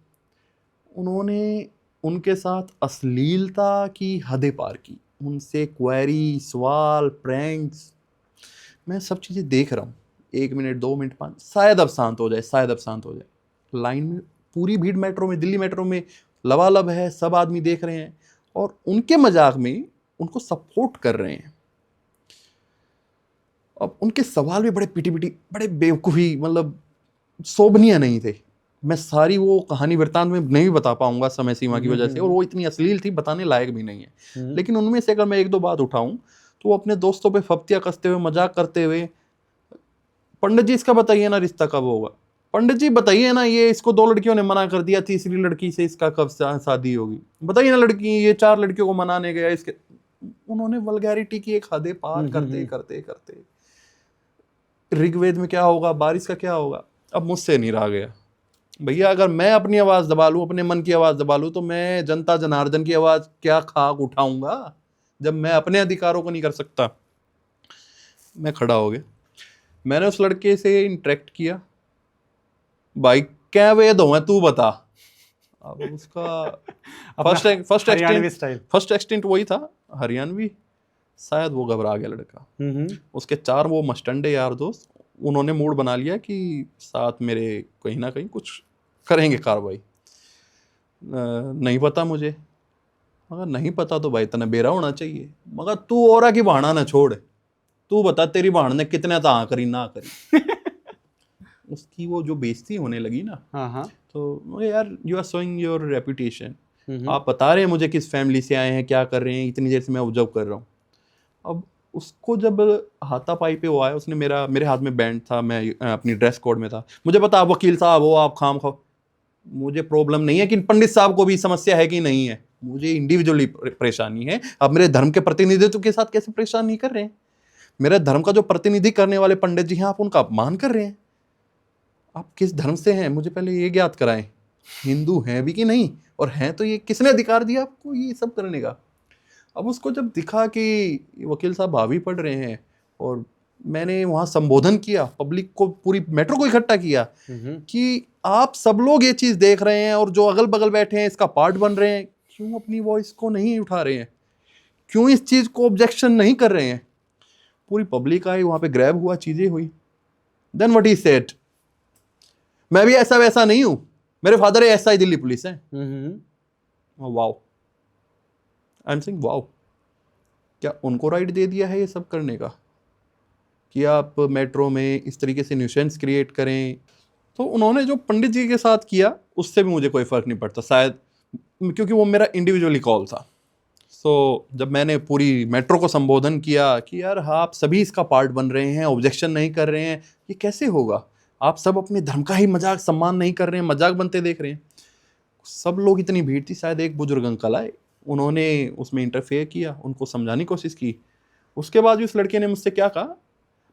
उन्होंने उनके साथ अश्लीलता की हदें पार की, उनसे क्वेरी, सवाल, प्रैंक्स। मैं सब चीज़ें देख रहा हूँ, 1 मिनट 2 मिनट 5, शायद अब शांत हो जाए, शायद अब शांत हो जाए। लाइन में पूरी भीड़ मेट्रो में, दिल्ली मेट्रो में लबालब है, सब आदमी देख रहे हैं और उनके मजाक में उनको सपोर्ट कर रहे हैं। अब उनके सवाल भी बड़े पिटी पिटी, बड़े बेवकूफ़ी, मतलब शोभनीय नहीं थे। मैं सारी वो कहानी वृत्तांत में नहीं बता पाऊंगा समय सीमा की वजह से, और वो इतनी अश्लील थी, बताने लायक भी नहीं है। लेकिन उनमें से अगर मैं 1-2 बात उठाऊं तो वो अपने दोस्तों पे फप्तियां कसते हुए, मजाक करते हुए, पंडित जी इसका बताइए ना रिश्ता कब होगा, पंडित जी बताइए ना ये इसको 2 लड़कियों ने मना कर दिया, तीसरी लड़की से इसका कब शादी होगी, बताइए ना लड़की, ये 4 लड़कियों को मनाने गया इसके। उन्होंने वल्गैरिटी की एक हदें पार करते करते करते, ऋग्वेद में क्या होगा, बारिश का क्या होगा। अब मुझसे नहीं रहा गया भैया, अगर मैं अपनी आवाज दबा लूं, अपने मन की आवाज दबा लूं, तो मैं जनता जनार्दन की आवाज क्या खाक उठाऊंगा जब मैं अपने अधिकारों को नहीं कर सकता। मैं खड़ा हो गया, मैंने उस लड़के से इंटरेक्ट किया, भाई क्या वेद हो तू बता। अब उसका फर्स्ट एक्सटेंट वही था, हरियाणवी। शायद वो घबरा गया लड़का। उसके 4 वो मस्टंडे यार दोस्त, उन्होंने मूड बना लिया कि साथ मेरे कहीं ना कहीं कुछ करेंगे कार्रवाई। नहीं पता मुझे, मगर नहीं पता तो भाई इतना बेरा होना चाहिए। मगर तू और की बहाना ना छोड़, तू बता तेरी बहन ने कितने ता करी ना करी। उसकी वो जो बेइज्जती होने लगी ना, तो यार you are showing your reputation. आप बता रहे हैं मुझे किस फैमिली से आए हैं, क्या कर रहे हैं, इतनी देर से मैं ऑब्जर्व कर रहा हूँ। अब उसको जब हाथापाई पे वो आया, उसने मेरे हाथ में बैंड था, मैं अपनी ड्रेस कोड में था। मुझे पता आप वकील साहब हो, आप खाम खाओ, मुझे प्रॉब्लम नहीं है कि पंडित साहब को भी समस्या है कि नहीं है, मुझे इंडिविजुअली परेशानी है। आप मेरे धर्म के प्रतिनिधित्व के साथ कैसे परेशान नहीं कर रहे हैं? मेरे धर्म का जो प्रतिनिधि करने वाले पंडित जी हैं, आप उनका अपमान कर रहे हैं। आप किस धर्म से हैं मुझे पहले ये ज्ञात कराएं, हिंदू हैं भी कि नहीं, और हैं तो ये किसने अधिकार दिया आपको ये सब करने का? अब उसको जब दिखा कि वकील साहब भावी पढ़ रहे हैं, और मैंने वहाँ संबोधन किया, पब्लिक को, पूरी मेट्रो को इकट्ठा किया कि आप सब लोग ये चीज़ देख रहे हैं और जो अगल बगल बैठे हैं इसका पार्ट बन रहे हैं, क्यों अपनी वॉइस को नहीं उठा रहे हैं, क्यों इस चीज़ को ऑब्जेक्शन नहीं कर रहे हैं? पूरी पब्लिक आई, वहाँ पे ग्रैब हुआ, चीज़ें हुई। देन व्हाट ही सेड, मैं भी ऐसा वैसा नहीं हूँ, मेरे फादर एसआई दिल्ली पुलिस है। Wow, I am saying wow, क्या उनको राइट दे दिया है ये सब करने का कि आप मेट्रो में इस तरीके से न्यूसेंस क्रिएट करें? तो उन्होंने जो पंडित जी के साथ किया उससे भी मुझे कोई फ़र्क नहीं पड़ता, शायद क्योंकि वो मेरा इंडिविजुअली कॉल था। सो जब मैंने पूरी मेट्रो को संबोधन किया कि यार आप सभी इसका पार्ट बन रहे हैं, ऑब्जेक्शन नहीं कर रहे हैं, ये कैसे होगा? आप सब अपने धर्म का ही मजाक सम्मान नहीं कर रहे हैं, मजाक बनते देख रहे हैं। सब लोग, इतनी भीड़ थी, शायद एक बुजुर्ग अंकल आए, उन्होंने उसमें इंटरफेयर किया, उनको समझाने की कोशिश की। उसके बाद भी उस लड़के ने मुझसे क्या कहा,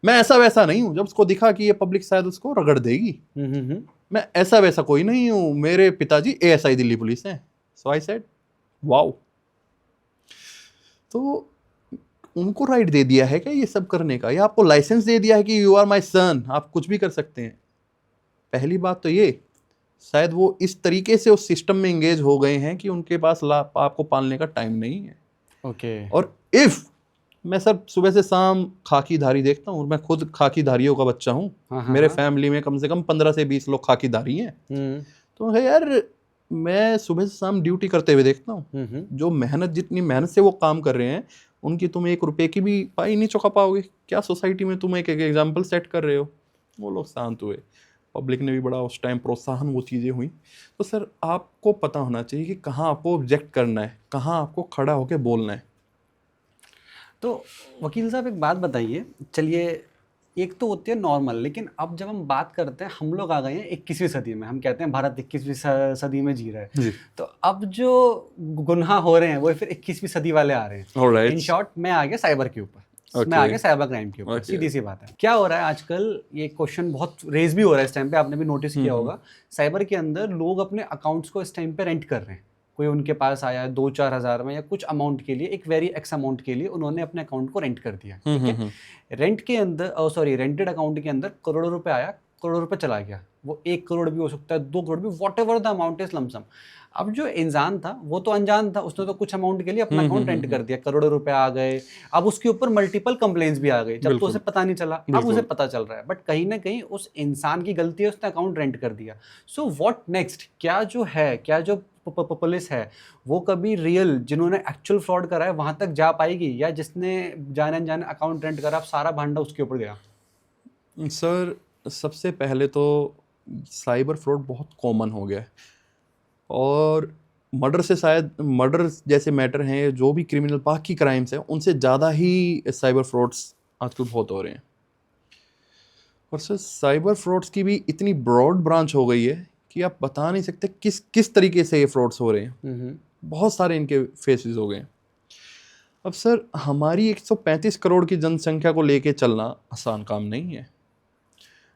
मैं ऐसा वैसा नहीं हूँ। जब उसको दिखा कि ये पब्लिक शायद उसको रगड़ देगी, मैं ऐसा वैसा कोई नहीं हूँ, मेरे पिताजी एएसआई दिल्ली पुलिस हैं। सो आई सेड वाओ। तो उनको राइट दे दिया है क्या ये सब करने का, या आपको लाइसेंस दे दिया है कि यू आर माई सन, आप कुछ भी कर सकते हैं? पहली बात तो ये। शायद वो इस तरीके से उस सिस्टम में एंगेज हो गए हैं कि उनके पास आपको पालने का टाइम नहीं है। ओके। और इफ मैं सर सुबह से शाम खाकीधारी देखता हूँ, और मैं खुद खाकीधारियों का बच्चा हूँ। हाँ हाँ मेरे हाँ। फैमिली में कम से कम 15 से 20 लोग खाकीधारी हैं। हम्म तो है यार, मैं सुबह से शाम ड्यूटी करते हुए देखता हूँ, जो मेहनत, जितनी मेहनत से वो काम कर रहे हैं, उनकी तुम 1 रुपए की भी पाई नहीं चुका पाओगे। क्या सोसाइटी में तुम एक एग्जाम्पल सेट कर रहे हो। वो लोग शांत हुए, पब्लिक ने भी बड़ा उस टाइम प्रोत्साहन, वो चीज़ें हुई। तो सर आपको पता होना चाहिए कि कहाँ आपको ऑब्जेक्ट करना है, कहाँ आपको खड़ा होकर बोलना है। तो वकील साहब एक बात बताइए, चलिए एक तो होती है नॉर्मल, लेकिन अब जब हम बात करते हैं, हम लोग आ गए हैं 21वीं सदी में, हम कहते हैं भारत 21वीं सदी में जी रहा है। जी। तो अब जो गुनाह हो रहे हैं वो फिर 21वीं सदी वाले आ रहे हैं। Alright. इन शॉर्ट मैं आ गया साइबर के ऊपर, मैं आ गया साइबर क्राइम के ऊपर। सीधी सी बात है, क्या हो रहा है आजकल, ये क्वेश्चन बहुत रेज भी हो रहा है इस टाइम पे, आपने भी नोटिस किया होगा। साइबर के अंदर लोग अपने अकाउंट्स को इस टाइम पे रेंट कर रहे हैं। कोई उनके पास आया है 2-4 हज़ार में या कुछ अमाउंट के लिए, एक वेरी एक्स अमाउंट के लिए उन्होंने अपने अकाउंट को रेंट कर दिया। ठीक है, रेंट के अंदर, सॉरी, रेंटेड अकाउंट के अंदर करोड़ों रुपए आया, करोड़ों रुपए चला गया। वो 1 करोड़ भी हो सकता है, 2 करोड़ भी, what ever the amount is lump sum. अब जो इंसान था वो तो अनजान था, उसने तो कुछ अमाउंट के लिए अपना अकाउंट रेंट कर दिया, करोड़ों रुपए आ गए। अब उसके ऊपर मल्टीपल कंप्लेंट्स भी आ गई, जब तो उसे पता नहीं चला, अब उसे पता चल रहा है। बट कहीं ना कहीं उस इंसान की गलती है, उसने अकाउंट रेंट कर दिया। So what next? क्या जो है, क्या जो पुलिस है वो कभी रियल जिन्होंने एक्चुअल फ्रॉड करा है वहां तक जा पाएगी, या जिसने जाने अनजाने अकाउंट रेंट करा, अब सारा भांडा उसके ऊपर गया? सर सबसे पहले तो साइबर फ्रॉड बहुत कॉमन हो गया है, और मर्डर से, शायद मर्डर जैसे मैटर हैं, जो भी क्रिमिनल बाकी क्राइम्स हैं, उनसे ज़्यादा ही साइबर फ्रॉड्स आजकल बहुत हो रहे हैं। और सर साइबर फ्रॉड्स की भी इतनी ब्रॉड ब्रांच हो गई है कि आप बता नहीं सकते किस किस तरीके से ये फ्रॉड्स हो रहे हैं। बहुत सारे इनके फेसेस हो गए हैं। अब सर हमारी 135 करोड़ की जनसंख्या को लेके चलना आसान काम नहीं है।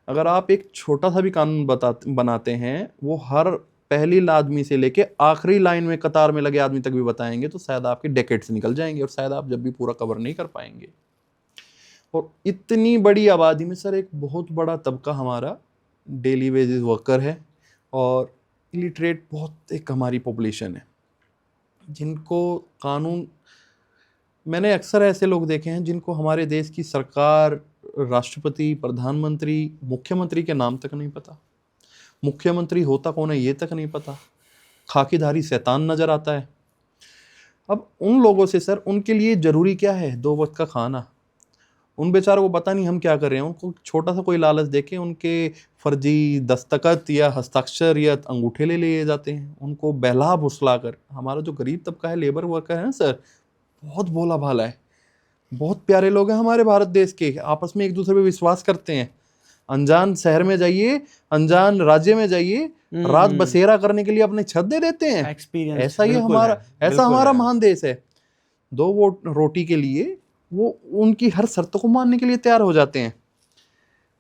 अगर आप एक छोटा सा भी कानून बनाते हैं, वो हर पहली आदमी से लेके आखिरी लाइन में कतार में लगे आदमी तक भी बताएंगे, तो शायद आपके डेकेड्स निकल जाएंगे, और शायद आप जब भी पूरा कवर नहीं कर पाएंगे। और इतनी बड़ी आबादी में सर एक बहुत बड़ा तबका हमारा डेली वेजेस वर्कर है, और इलिटरेट बहुत एक हमारी पॉपुलेशन है, जिनको कानून, मैंने अक्सर ऐसे लोग देखे हैं जिनको हमारे देश की सरकार, राष्ट्रपति, प्रधानमंत्री, मुख्यमंत्री के नाम तक नहीं पता, मुख्यमंत्री होता कौन है ये तक नहीं पता, खाकीधारी शैतान नजर आता है। अब उन लोगों से सर, उनके लिए जरूरी क्या है? 2 वक्त का खाना। उन बेचारों को पता नहीं हम क्या कर रहे हैं। उनको छोटा सा कोई लालच देके उनके फर्जी दस्तखत या हस्ताक्षर या अंगूठे ले लिए जाते हैं, उनको बहला फुसला कर। हमारा जो गरीब तबका है, लेबर वर्कर है ना सर, बहुत भोला भाला है, बहुत प्यारे लोग हैं हमारे भारत देश के, आपस में एक दूसरे पे विश्वास करते हैं। अनजान शहर में जाइए, अनजान राज्य में जाइए, रात बसेरा करने के लिए अपने छत दे देते हैं। ऐसा ही हमारा, ऐसा हमारा महान देश है। 2 वो रोटी के लिए वो उनकी हर शर्तों को मानने के लिए तैयार हो जाते हैं।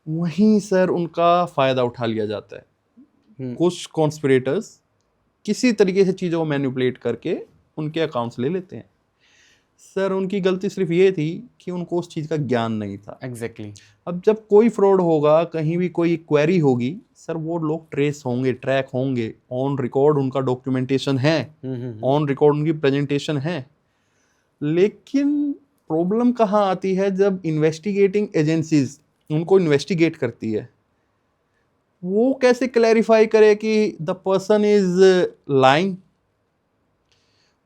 वहीं सर उनका फायदा उठा लिया जाता है। कुछ कॉन्स्पिरेटर्स किसी तरीके से चीज़ों को मैनिपुलेट करके उनके अकाउंट्स ले लेते हैं। सर उनकी गलती सिर्फ ये थी कि उनको उस चीज़ का ज्ञान नहीं था। एग्जैक्टली। अब जब कोई फ्रॉड होगा, कहीं भी कोई क्वेरी होगी सर, वो लोग ट्रेस होंगे, ट्रैक होंगे, ऑन रिकॉर्ड उनका डॉक्यूमेंटेशन है, ऑन रिकॉर्ड उनकी प्रेजेंटेशन है। लेकिन प्रॉब्लम कहाँ आती है? जब इन्वेस्टिगेटिंग एजेंसीज उनको इन्वेस्टिगेट करती है, वो कैसे क्लैरिफाई करे कि द पर्सन इज लाइंग?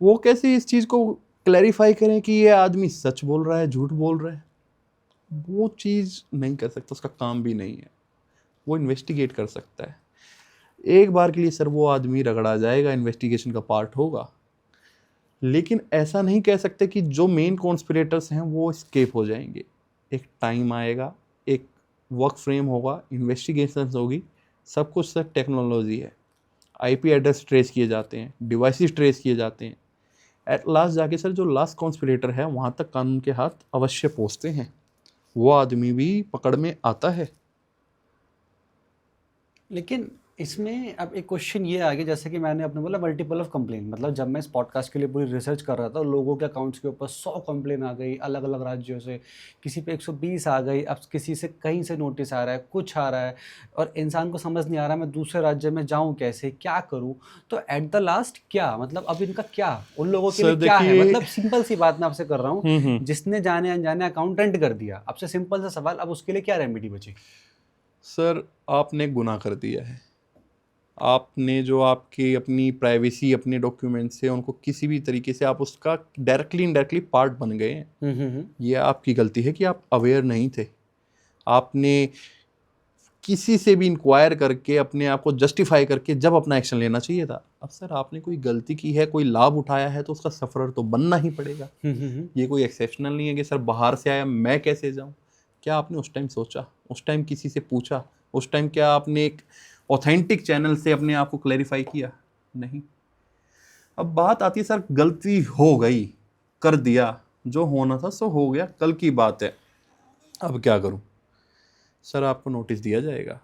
वो कैसे इस चीज़ को क्लैरिफाई करें कि ये आदमी सच बोल रहा है, झूठ बोल रहा है? वो चीज़ नहीं कर सकता, उसका काम भी नहीं है। वो इन्वेस्टिगेट कर सकता है। एक बार के लिए सर वो आदमी रगड़ा जाएगा, इन्वेस्टिगेशन का पार्ट होगा, लेकिन ऐसा नहीं कह सकते कि जो मेन कॉन्स्पिरेटर्स हैं वो एस्केप हो जाएंगे। एक टाइम आएगा, एक वर्क फ्रेम होगा, इन्वेस्टिगेशन होगी, सब कुछ सर टेक्नोलॉजी है। IP एड्रेस ट्रेस किए जाते हैं, डिवाइसेस ट्रेस किए जाते हैं। एट लास्ट जाके सर जो लास्ट कॉन्स्पिरेटर है वहाँ तक कानून के हाथ अवश्य पहुँचते हैं, वो आदमी भी पकड़ में आता है। लेकिन इसमें अब एक क्वेश्चन ये आ गया, जैसे कि मैंने अपने बोला मल्टीपल ऑफ कंप्लेन, मतलब जब मैं इस पॉडकास्ट के लिए पूरी रिसर्च कर रहा था, लोगों के अकाउंट्स के ऊपर 100 कंप्लेन आ गई अलग अलग राज्यों से, किसी पे 120 आ गई, अब किसी से कहीं से नोटिस आ रहा है, कुछ आ रहा है, और इंसान को समझ नहीं आ रहा मैं दूसरे राज्य में जाऊं कैसे, क्या करूं। तो एट द लास्ट क्या मतलब, अब इनका क्या, उन लोगों के सर लिए क्या है, देखिए, मतलब सिंपल सी बात मैं आपसे कर रहा हूँ, हम्म, जिसने जाने अनजाने अकाउंटेंट कर दिया, आपसे सिंपल सा सवाल, अब उसके लिए क्या रेमेडी बची? सर आपने गुनाह कर दिया है। आपने जो आपकी अपनी प्राइवेसी, अपने डॉक्यूमेंट्स है, उनको किसी भी तरीके से आप उसका डायरेक्टली इनडायरेक्टली पार्ट बन गए हैं। ये आपकी गलती है कि आप अवेयर नहीं थे। आपने किसी से भी इंक्वायर करके अपने आप को जस्टिफाई करके जब अपना एक्शन लेना चाहिए था। अब सर आपने कोई गलती की है, कोई लाभ उठाया है, तो उसका सफरर तो बनना ही पड़ेगा। ये कोई एक्सेप्शनल नहीं है कि सर बाहर से आया मैं कैसे जाऊं। क्या आपने उस टाइम सोचा, उस टाइम किसी से पूछा, उस टाइम क्या आपने एक ऑथेंटिक चैनल से अपने आप को क्लैरिफाई किया? नहीं। अब बात आती है सर, गलती हो गई, कर दिया, जो होना था सो हो गया, कल की बात है, अब क्या करूं? सर आपको नोटिस दिया जाएगा।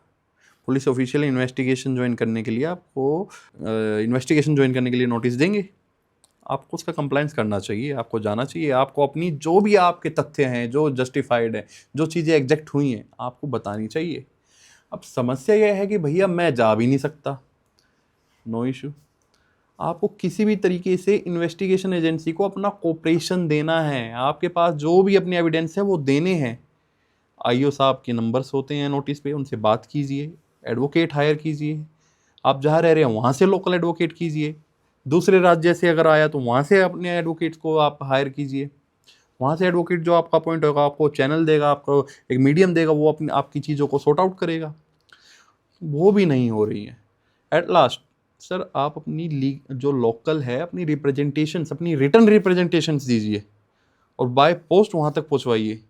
पुलिस ऑफिशियल इन्वेस्टिगेशन ज्वाइन करने के लिए आपको इन्वेस्टिगेशन ज्वाइन करने के लिए नोटिस देंगे। आपको उसका कंप्लायंस करना चाहिए, आपको जाना चाहिए, आपको अपनी जो भी आपके तथ्य हैं, जो जस्टिफाइड हैं, जो चीज़ें एग्जैक्ट हुई हैं, आपको बतानी चाहिए। अब समस्या यह है कि भैया मैं जा भी नहीं सकता, नो इशू। आपको किसी भी तरीके से इन्वेस्टिगेशन एजेंसी को अपना कोऑपरेशन देना है, आपके पास जो भी अपने एविडेंस है वो देने हैं। आईओ साहब के नंबर्स होते हैं नोटिस पे, उनसे बात कीजिए, एडवोकेट हायर कीजिए। आप जहाँ रह रहे हैं वहाँ से लोकल एडवोकेट कीजिए। दूसरे राज्य से अगर आया तो वहाँ से अपने एडवोकेट्स को आप हायर कीजिए। वहाँ से एडवोकेट जो आपका पॉइंट होगा, आपको चैनल देगा, आपको एक मीडियम देगा, वो अपनी आपकी चीज़ों को सॉर्ट आउट करेगा। वो भी नहीं हो रही है। एट लास्ट सर आप अपनी जो लोकल है, अपनी रिप्रेजेंटेशंस, अपनी रिटर्न रिप्रेजेंटेशंस दीजिए और बाय पोस्ट वहाँ तक पहुँचवाइए।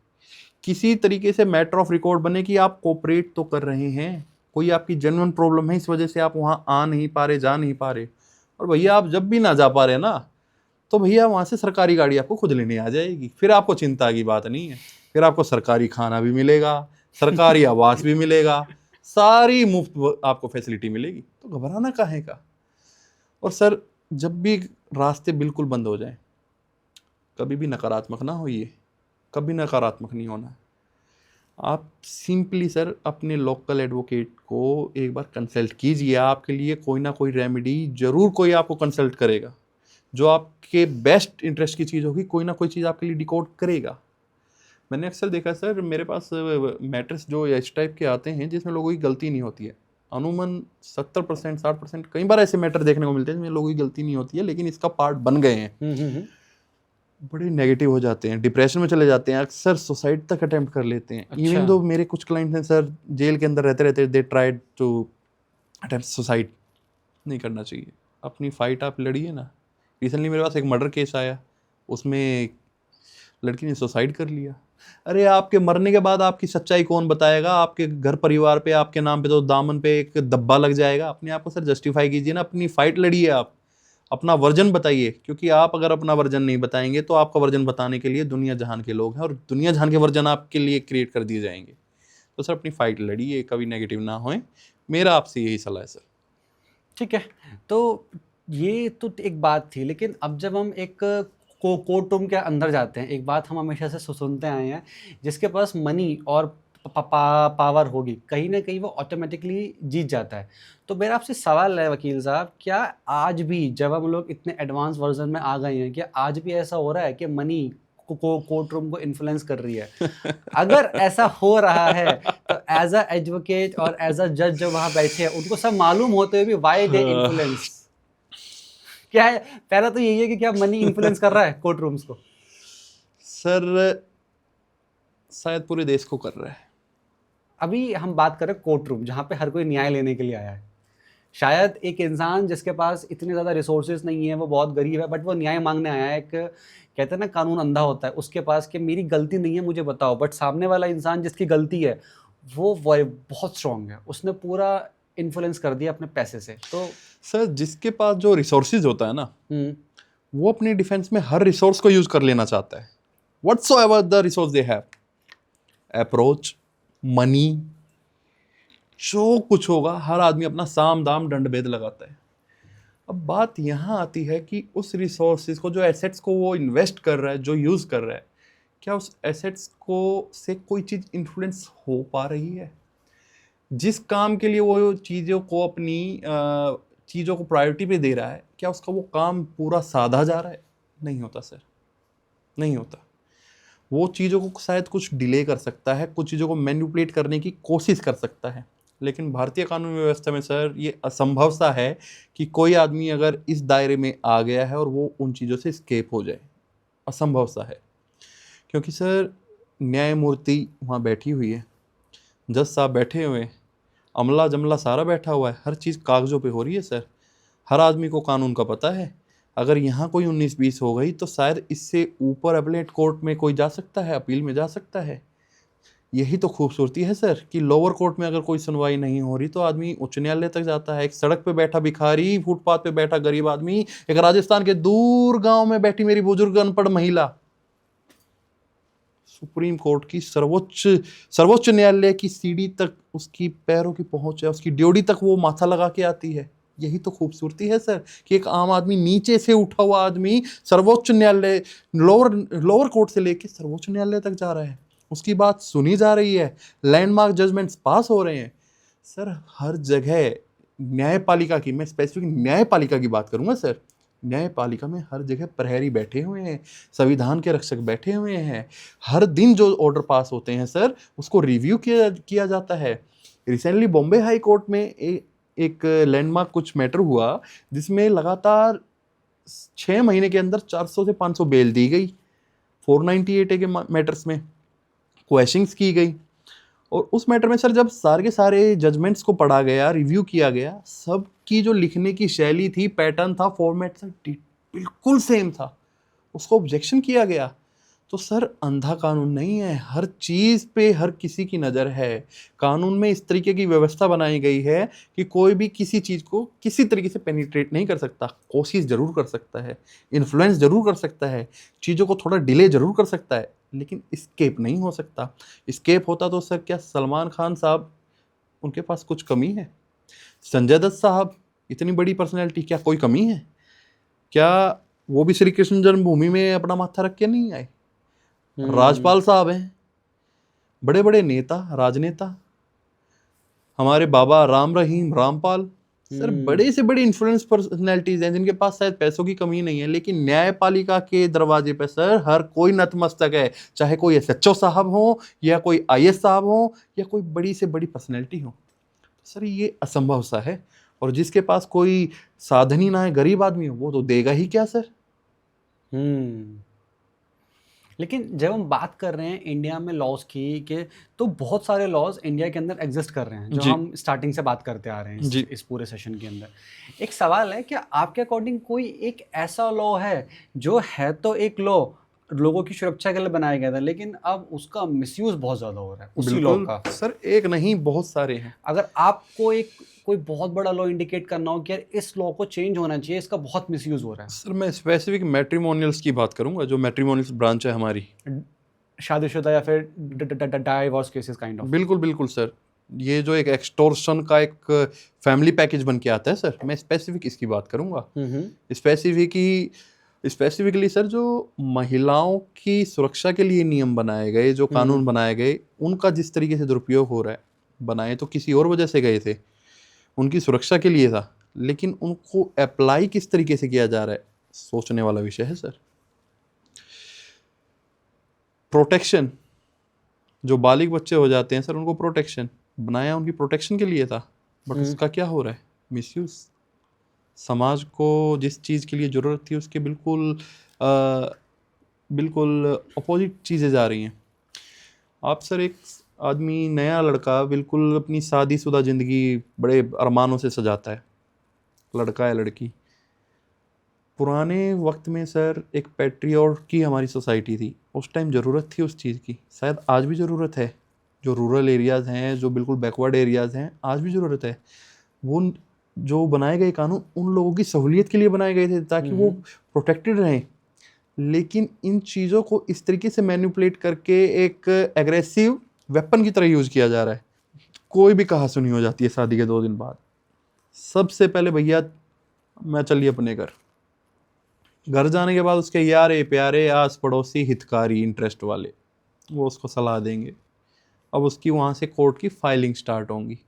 किसी तरीके से मैटर ऑफ रिकॉर्ड बने कि आप कोऑपरेट तो कर रहे हैं, कोई आपकी जेन्युइन प्रॉब्लम है, इस वजह से आप वहाँ आ नहीं पा रहे, जा नहीं पा रहे। और भैया आप जब भी ना जा पा रहे ना, तो भैया वहाँ से सरकारी गाड़ी आपको खुद लेने आ जाएगी, फिर आपको चिंता की बात नहीं है। फिर आपको सरकारी खाना भी मिलेगा, सरकारी आवास भी मिलेगा, सारी मुफ्त आपको फैसिलिटी मिलेगी, तो घबराना काहे का। और सर जब भी रास्ते बिल्कुल बंद हो जाए, कभी भी नकारात्मक ना होइए, कभी नकारात्मक नहीं होना। आप सिंपली सर अपने लोकल एडवोकेट को एक बार कंसल्ट कीजिए, आपके लिए कोई ना कोई रेमेडी जरूर कोई आपको कंसल्ट करेगा, जो आपके बेस्ट इंटरेस्ट की चीज़ होगी, कोई ना कोई चीज़ आपके लिए डिकोड करेगा। मैंने अक्सर देखा सर, मेरे पास मैटर्स जो इस टाइप के आते हैं जिसमें लोगों की गलती नहीं होती है। अमूमन 70%, 60% कई बार ऐसे मैटर देखने को मिलते हैं जिसमें लोगों की गलती नहीं होती है, लेकिन इसका पार्ट बन गए हैं। बड़े नेगेटिव हो जाते हैं, डिप्रेशन में चले जाते हैं, अक्सर सुसाइड तक अटेम्प्ट कर लेते हैं। अच्छा। इवन दो मेरे कुछ क्लाइंट्स हैं सर, जेल के अंदर रहते रहते they tried to attempt suicide. नहीं करना चाहिए, अपनी फाइट आप लड़िए ना। रिसेंटली मेरे पास एक मर्डर केस आया, उसमें एक लड़की ने सुसाइड कर लिया। अरे आपके मरने के बाद आपकी सच्चाई कौन बताएगा? आपके घर परिवार पे, आपके नाम पे तो दामन पे एक दब्बा लग जाएगा। अपने आप को सर जस्टिफाई कीजिए ना, अपनी फाइट लड़िए, आप अपना वर्जन बताइए, क्योंकि आप अगर अपना वर्जन नहीं बताएंगे तो आपका वर्जन बताने के लिए दुनिया जहान के लोग हैं, और दुनिया जहान के वर्जन आपके लिए क्रिएट कर दिए जाएंगे। तो सर अपनी फाइट लड़िए, कभी नेगेटिव ना होए, मेरा आपसे यही सलाह है सर। ठीक है, तो ये तो एक बात थी, लेकिन अब जब हम एक कोर्ट रूम के अंदर जाते हैं, एक बात हम हमेशा से सुनते आए हैं, जिसके पास मनी और पावर होगी, कहीं ना कहीं वो ऑटोमेटिकली जीत जाता है। तो मेरा आपसे सवाल है वकील साहब, क्या आज भी जब हम लोग इतने एडवांस वर्जन में आ गए हैं, क्या आज भी ऐसा हो रहा है कि मनी को कोर्ट रूम को इन्फ्लुएंस कर रही है? अगर ऐसा हो रहा है तो एज अ एडवोकेट और एज अ जज जो वहां बैठे हैं, उनको सब मालूम होते हुए भी व्हाई दे इन्फ्लुएंस? क्या है, पहला तो यही है कि क्या मनी इन्फ्लुएंस कर रहा है कोर्ट रूम्स को? सर शायद पूरे देश को कर रहा है। अभी हम बात करें कोर्ट रूम, जहाँ पे हर कोई न्याय लेने के लिए आया है। शायद एक इंसान जिसके पास इतने ज़्यादा रिसोर्सेज नहीं है, वो बहुत गरीब है, बट वो न्याय मांगने आया है। एक कहते हैं ना, कानून अंधा होता है उसके पास, कि मेरी गलती नहीं है मुझे बताओ, बट सामने वाला इंसान जिसकी गलती है वो बहुत स्ट्रांग है, उसने पूरा इन्फ्लुएंस कर दिया अपने पैसे से। तो सर जिसके पास जो रिसोर्सेज होता है ना, वो अपने डिफेंस में हर रिसोर्स को यूज कर लेना चाहता है, whatsoever the resource they have, approach, money, जो कुछ होगा हर आदमी अपना साम दाम दंड भेद लगाता है। अब बात यहाँ आती है कि उस रिसोर्सेज को, जो एसेट्स को वो इन्वेस्ट कर रहा है, जो यूज कर रहा है, क्या उस एसेट्स को से कोई चीज इन्फ्लुएंस हो पा रही है? जिस काम के लिए वो चीज़ों को अपनी चीज़ों को प्रायोरिटी पे दे रहा है, क्या उसका वो काम पूरा साधा जा रहा है? नहीं होता सर, नहीं होता। वो चीज़ों को शायद कुछ डिले कर सकता है, कुछ चीज़ों को मैनिपुलेट करने की कोशिश कर सकता है, लेकिन भारतीय कानून व्यवस्था में सर ये असंभव सा है कि कोई आदमी अगर इस दायरे में आ गया है और वो उन चीज़ों से स्केप हो जाए। असंभव सा है, क्योंकि सर न्यायमूर्ति वहाँ बैठी हुई है, जज साहब बैठे हुए हैं, अमला जमला सारा बैठा हुआ है, हर चीज़ कागज़ों पे हो रही है सर। हर आदमी को कानून का पता है। अगर यहाँ कोई 19-20 हो गई तो शायद इससे ऊपर अपीलेट कोर्ट में कोई जा सकता है, अपील में जा सकता है। यही तो खूबसूरती है सर कि लोअर कोर्ट में अगर कोई सुनवाई नहीं हो रही तो आदमी उच्च न्यायालय तक जाता है। एक सड़क पे बैठा भिखारी, फुटपाथ पे बैठा गरीब आदमी, एक राजस्थान के दूर गांव में बैठी मेरी बुजुर्ग अनपढ़ महिला, सुप्रीम कोर्ट की सर्वोच्च न्यायालय की सीढ़ी तक उसकी पैरों की पहुंच है, उसकी ड्योढ़ी तक वो माथा लगा के आती है। यही तो खूबसूरती है सर कि एक आम आदमी, नीचे से उठा हुआ आदमी सर्वोच्च न्यायालय, लोअर कोर्ट से लेके सर्वोच्च न्यायालय तक जा रहा है, उसकी बात सुनी जा रही है, लैंडमार्क जजमेंट्स पास हो रहे हैं। सर हर जगह न्यायपालिका की, मैं स्पेसिफिक न्यायपालिका की बात करूंगा सर, न्यायपालिका में हर जगह प्रहरी बैठे हुए हैं, संविधान के रक्षक बैठे हुए हैं। हर दिन जो ऑर्डर पास होते हैं सर उसको रिव्यू किया जाता है। रिसेंटली बॉम्बे हाई कोर्ट में एक लैंडमार्क कुछ मैटर हुआ जिसमें लगातार 6 महीने के अंदर 400 से 500 बेल दी गई। 498 के मैटर्स में क्वेश्चंस की गई, और उस मैटर में सर जब सारे के सारे जजमेंट्स को पढ़ा गया, रिव्यू किया गया, सब की जो लिखने की शैली थी, पैटर्न था, फॉर्मेट था, बिल्कुल सेम था। उसको ऑब्जेक्शन किया गया। तो सर अंधा कानून नहीं है, हर चीज़ पे हर किसी की नज़र है। कानून में इस तरीके की व्यवस्था बनाई गई है कि कोई भी किसी चीज़ को किसी तरीके से पेनिट्रेट नहीं कर सकता। कोशिश ज़रूर कर सकता है, इन्फ्लुएंस ज़रूर कर सकता है, चीज़ों को थोड़ा डिले ज़रूर कर सकता है, लेकिन स्केप नहीं हो सकता। स्केप होता तो सर क्या सलमान खान साहब, उनके पास कुछ कमी है? संजय दत्त साहब इतनी बड़ी पर्सनैलिटी, क्या कोई कमी है? क्या वो भी श्री कृष्ण जन्मभूमि में अपना माथा रख के नहीं आए? राजपाल साहब हैं, बड़े बड़े नेता, राजनेता, हमारे बाबा राम रहीम, रामपाल, सर बड़े से बड़े इन्फ्लुएंस पर्सनैलिटीज हैं जिनके पास शायद पैसों की कमी नहीं है, लेकिन न्यायपालिका के दरवाजे पे सर हर कोई नतमस्तक है, चाहे कोई एसएचओ साहब हो या कोई आईएएस साहब हो या कोई बड़ी से बड़ी पर्सनैलिटी हो। सर ये असंभव सा है, और जिसके पास कोई साधन ही ना है, गरीब आदमी हो, वो तो देगा ही क्या सर? लेकिन जब हम बात कर रहे हैं इंडिया में लॉज की, कि तो बहुत सारे लॉज इंडिया के अंदर एग्जिस्ट कर रहे हैं, जो हम स्टार्टिंग से बात करते आ रहे हैं इस पूरे सेशन के अंदर। एक सवाल है, क्या आपके अकॉर्डिंग कोई एक ऐसा लॉ है जो है तो एक लॉ लोगों की सुरक्षा के लिए बनाया गया था, लेकिन अब उसका मिसयूज बहुत ज़्यादा हो रहा है उसी लॉ का? सर एक नहीं, बहुत सारे हैं। अगर आपको एक कोई बहुत बड़ा लॉ इंडिकेट करना हो कि यार इस लॉ को चेंज होना चाहिए, इसका बहुत मिसयूज हो रहा है। सर मैं स्पेसिफिक मैट्रिमोनियल्स की बात करूंगा, जो मैट्रिमोनियल्स ब्रांच है हमारी, शादीशुदा या फिर डाइवोर्स केसेस काइंड ऑफ। बिल्कुल बिल्कुल सर, ये जो एक एक्सटॉर्शन का एक फैमिली पैकेज बन के आता है सर, मैं स्पेसिफिक इसकी बात करूंगा। स्पेसिफिकली सर जो महिलाओं की सुरक्षा के लिए नियम बनाए गए, जो कानून बनाए गए, उनका जिस तरीके से दुरुपयोग हो रहा है, बनाए तो किसी और वजह से गए थे, उनकी सुरक्षा के लिए था, लेकिन उनको अप्लाई किस तरीके से किया जा रहा है, सोचने वाला विषय है सर। प्रोटेक्शन, जो बालिग बच्चे हो जाते हैं सर, उनको प्रोटेक्शन बनाया उनकी प्रोटेक्शन के लिए था, बट उसका क्या हो रहा है? मिसयूज। समाज को जिस चीज़ के लिए ज़रूरत थी उसके बिल्कुल अपोजिट चीज़ें जा रही हैं। आप सर एक आदमी, नया लड़का, बिल्कुल अपनी शादीशुदा ज़िंदगी बड़े अरमानों से सजाता है, लड़का या लड़की। पुराने वक्त में सर एक पैट्रियट की हमारी सोसाइटी थी, उस टाइम ज़रूरत थी उस चीज़ की, शायद आज भी ज़रूरत है। जो रूरल एरियाज़ हैं, जो बिल्कुल बैकवर्ड एरियाज़ हैं, आज भी ज़रूरत है। वो जो बनाए गए कानून उन लोगों की सहूलियत के लिए बनाए गए थे ताकि वो प्रोटेक्टेड रहें, लेकिन इन चीज़ों को इस तरीके से मैनिपुलेट करके एक एग्रेसिव वेपन की तरह यूज़ किया जा रहा है। कोई भी कहा सुनी हो जाती है शादी के 2 दिन बाद। सबसे पहले भैया मैं चलिए अपने घर जाने के बाद उसके यारे प्यारे आस पड़ोसी हितकारी इंटरेस्ट वाले वो उसको सलाह देंगे। अब उसकी वहाँ से कोर्ट की फाइलिंग स्टार्ट होंगी।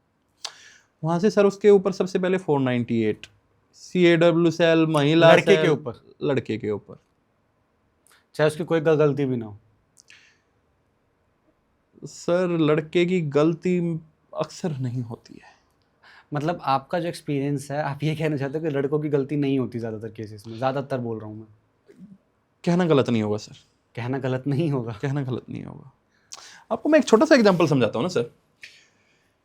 वहाँ से सर उसके ऊपर सबसे पहले 498 CAW सेल महिला लड़के सेल, के ऊपर, लड़के के ऊपर, चाहे उसकी कोई गलती भी ना हो। सर लड़के की गलती अक्सर नहीं होती है। मतलब आपका जो एक्सपीरियंस है, आप ये कहना चाहते हो कि लड़कों की गलती नहीं होती ज़्यादातर केसेस में? ज़्यादातर बोल रहा हूँ मैं। कहना गलत नहीं होगा सर, कहना गलत नहीं होगा। कहना गलत नहीं होगा। आपको मैं एक छोटा सा एग्जांपल समझाता हूँ ना सर।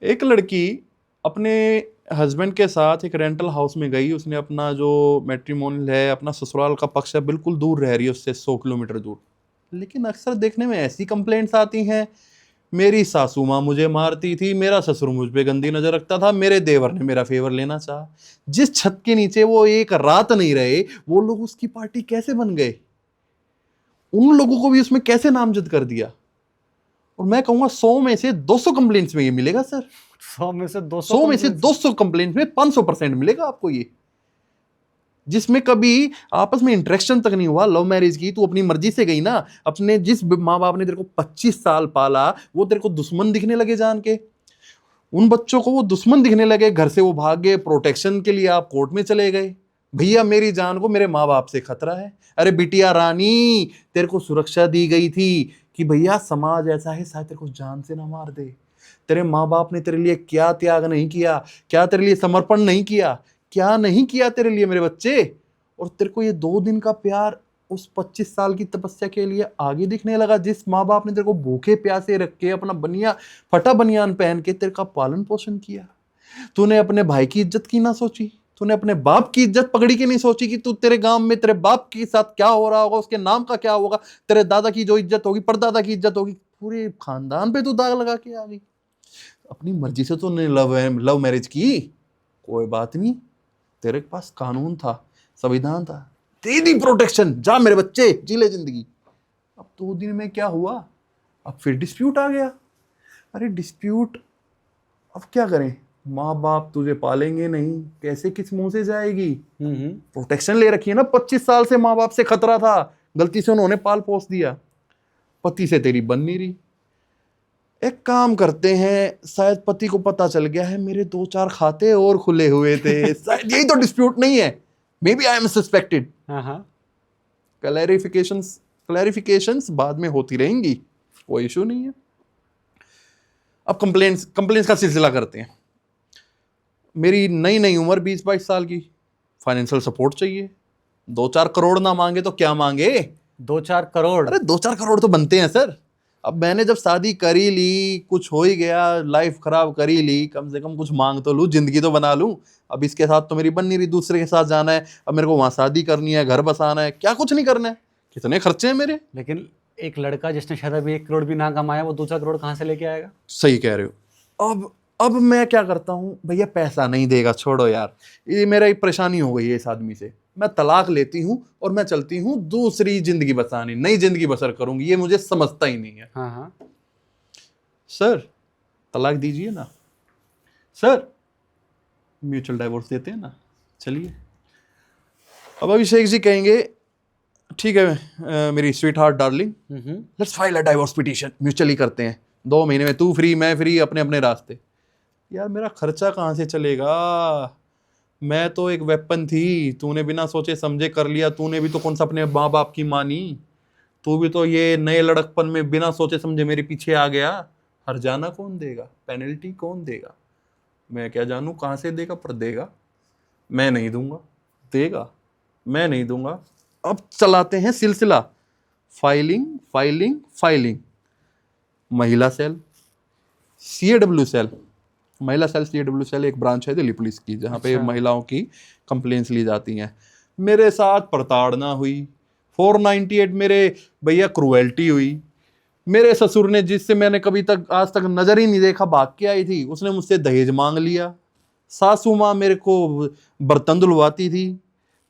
एक लड़की अपने हस्बैंड के साथ एक रेंटल हाउस में गई। उसने अपना जो मैट्रिमोनियल है, अपना ससुराल का पक्ष है, बिल्कुल दूर रह रही है उससे 100 किलोमीटर दूर। लेकिन अक्सर देखने में ऐसी कंप्लेंट्स आती हैं, मेरी सासू माँ मुझे मारती थी, मेरा ससुर मुझ पे गंदी नजर रखता था, मेरे देवर ने मेरा फेवर लेना चाहा। जिस छत के नीचे वो एक रात नहीं रहे, वो लोग उसकी पार्टी कैसे बन गए, उन लोगों को भी उसमें कैसे नामजद कर दिया। और मैं कहूंगा 100 में से 200 कंप्लेंट्स में ये मिलेगा सर। 100 में से 200 100 में से 200 कंप्लेंट्स में 500% मिलेगा आपको ये, जिसमें कभी आपस में इंटरेक्शन तक नहीं हुआ। लव मैरिज की, तू अपनी मर्जी से गई ना, अपने जिस माँ बाप ने तेरे को 25 साल पाला वो तेरे को दुश्मन दिखने लगे जान के। उन बच्चों को वो दुश्मन दिखने लगे, घर से वो भाग गए, प्रोटेक्शन के लिए आप कोर्ट में चले गए। भैया मेरी जान को मेरे माँ बाप से खतरा है। अरे बिटिया रानी, तेरे को सुरक्षा दी गई थी कि भैया समाज ऐसा है शायद तेरे को जान से ना मार दे। तेरे माँ बाप ने तेरे लिए क्या त्याग नहीं किया, क्या तेरे लिए समर्पण नहीं किया, क्या नहीं किया तेरे लिए मेरे बच्चे। और तेरे को ये 2 दिन का प्यार उस 25 साल की तपस्या के लिए आगे दिखने लगा। जिस माँ बाप ने तेरे को भूखे प्यासे रख के, अपना फटा बनियान पहन के तेरे का पालन पोषण किया, तूने अपने भाई की इज्जत की ना सोची, तूने अपने बाप की इज्जत पकड़ी के नहीं सोची कि तू तेरे गांव में तेरे बाप के साथ क्या हो रहा होगा, उसके नाम का क्या होगा, तेरे दादा की जो इज्जत होगी, परदादा की इज्जत होगी, पूरे खानदान पे तू दाग लगा के आ गई। अपनी मर्जी से तूने लव मैरिज की, कोई बात नहीं, तेरे पास कानून था, संविधान था, दे दी प्रोटेक्शन, जा मेरे बच्चे जी ले जिंदगी। अब 2 दिन में क्या हुआ, अब फिर डिस्प्यूट आ गया। अरे डिस्प्यूट, अब क्या करें, माँ बाप तुझे पालेंगे नहीं, कैसे किस मुंह से जाएगी। प्रोटेक्शन ले रखी है ना, 25 साल से माँ बाप से खतरा था, गलती से उन्होंने पाल पोस दिया, पति से तेरी बन नहीं रही। एक काम करते हैं, शायद पति को पता चल गया है मेरे 2-4 खाते और खुले हुए थे, शायद यही तो डिस्प्यूट नहीं है, maybe I am suspected. Clarifications बाद में होती रहेंगी, कोई इशू नहीं है। अब कंप्लेंट्स का सिलसिला करते हैं। मेरी नई उम्र 20-22 साल की, फाइनेंशियल सपोर्ट चाहिए। 2-4 करोड़ ना मांगे तो क्या मांगे, 2-4 करोड़? अरे 2-4 करोड़ तो बनते हैं सर। अब मैंने जब शादी कर ही ली, कुछ हो ही गया, लाइफ खराब कर ही ली, कम से कम कुछ मांग तो लूँ, जिंदगी तो बना लूँ। अब इसके साथ तो मेरी बन नहीं रही, दूसरे के साथ जाना है, अब मेरे को वहाँ शादी करनी है, घर बसाना है, क्या कुछ नहीं करना है, कितने खर्चे हैं मेरे। लेकिन एक लड़का जिसने शायद अभी 1 करोड़ भी ना कमाया, वो 2-4 करोड़ कहाँ से लेके आएगा? सही कह रहे हो। अब मैं क्या करता हूँ, भैया पैसा नहीं देगा, छोड़ो यार, ये मेरा एक परेशानी हो गई है इस आदमी से, मैं तलाक लेती हूँ और मैं चलती हूँ दूसरी जिंदगी बसाने, नई जिंदगी बसर करूंगी, ये मुझे समझता ही नहीं है। हाँ सर तलाक दीजिए ना सर, म्यूचुअल डाइवोर्स देते हैं ना, चलिए। अब अभिषेक जी कहेंगे ठीक है मेरी sweet heart darling, let's file a divorce petition, mutually करते हैं, 2 महीने में तू फ्री मैं फ्री, अपने अपने रास्ते। यार मेरा खर्चा कहाँ से चलेगा, मैं तो एक वेपन थी, तूने बिना सोचे समझे कर लिया, तूने भी तो कौन सा अपने माँ बाप की मानी, तू भी तो ये नए लड़कपन में बिना सोचे समझे मेरे पीछे आ गया। हर्जाना कौन देगा, पेनल्टी कौन देगा, मैं क्या जानूं कहाँ से देगा, पर देगा, मैं नहीं दूंगा, देगा, मैं नहीं दूंगा। अब चलाते हैं सिलसिला, फाइलिंग। महिला सेल, CAW सेल, महिला सेल CAW सेल एक ब्रांच है दिल्ली पुलिस की, जहाँ पे महिलाओं की कंप्लेंट्स ली जाती हैं। मेरे साथ प्रताड़ना हुई, 498 मेरे भैया क्रूएल्टी हुई। मेरे ससुर ने, जिससे मैंने कभी तक आज तक नजर ही नहीं देखा, भाग के आई थी, उसने मुझसे दहेज मांग लिया। सासू माँ मेरे को बर्तन धुलवाती थी,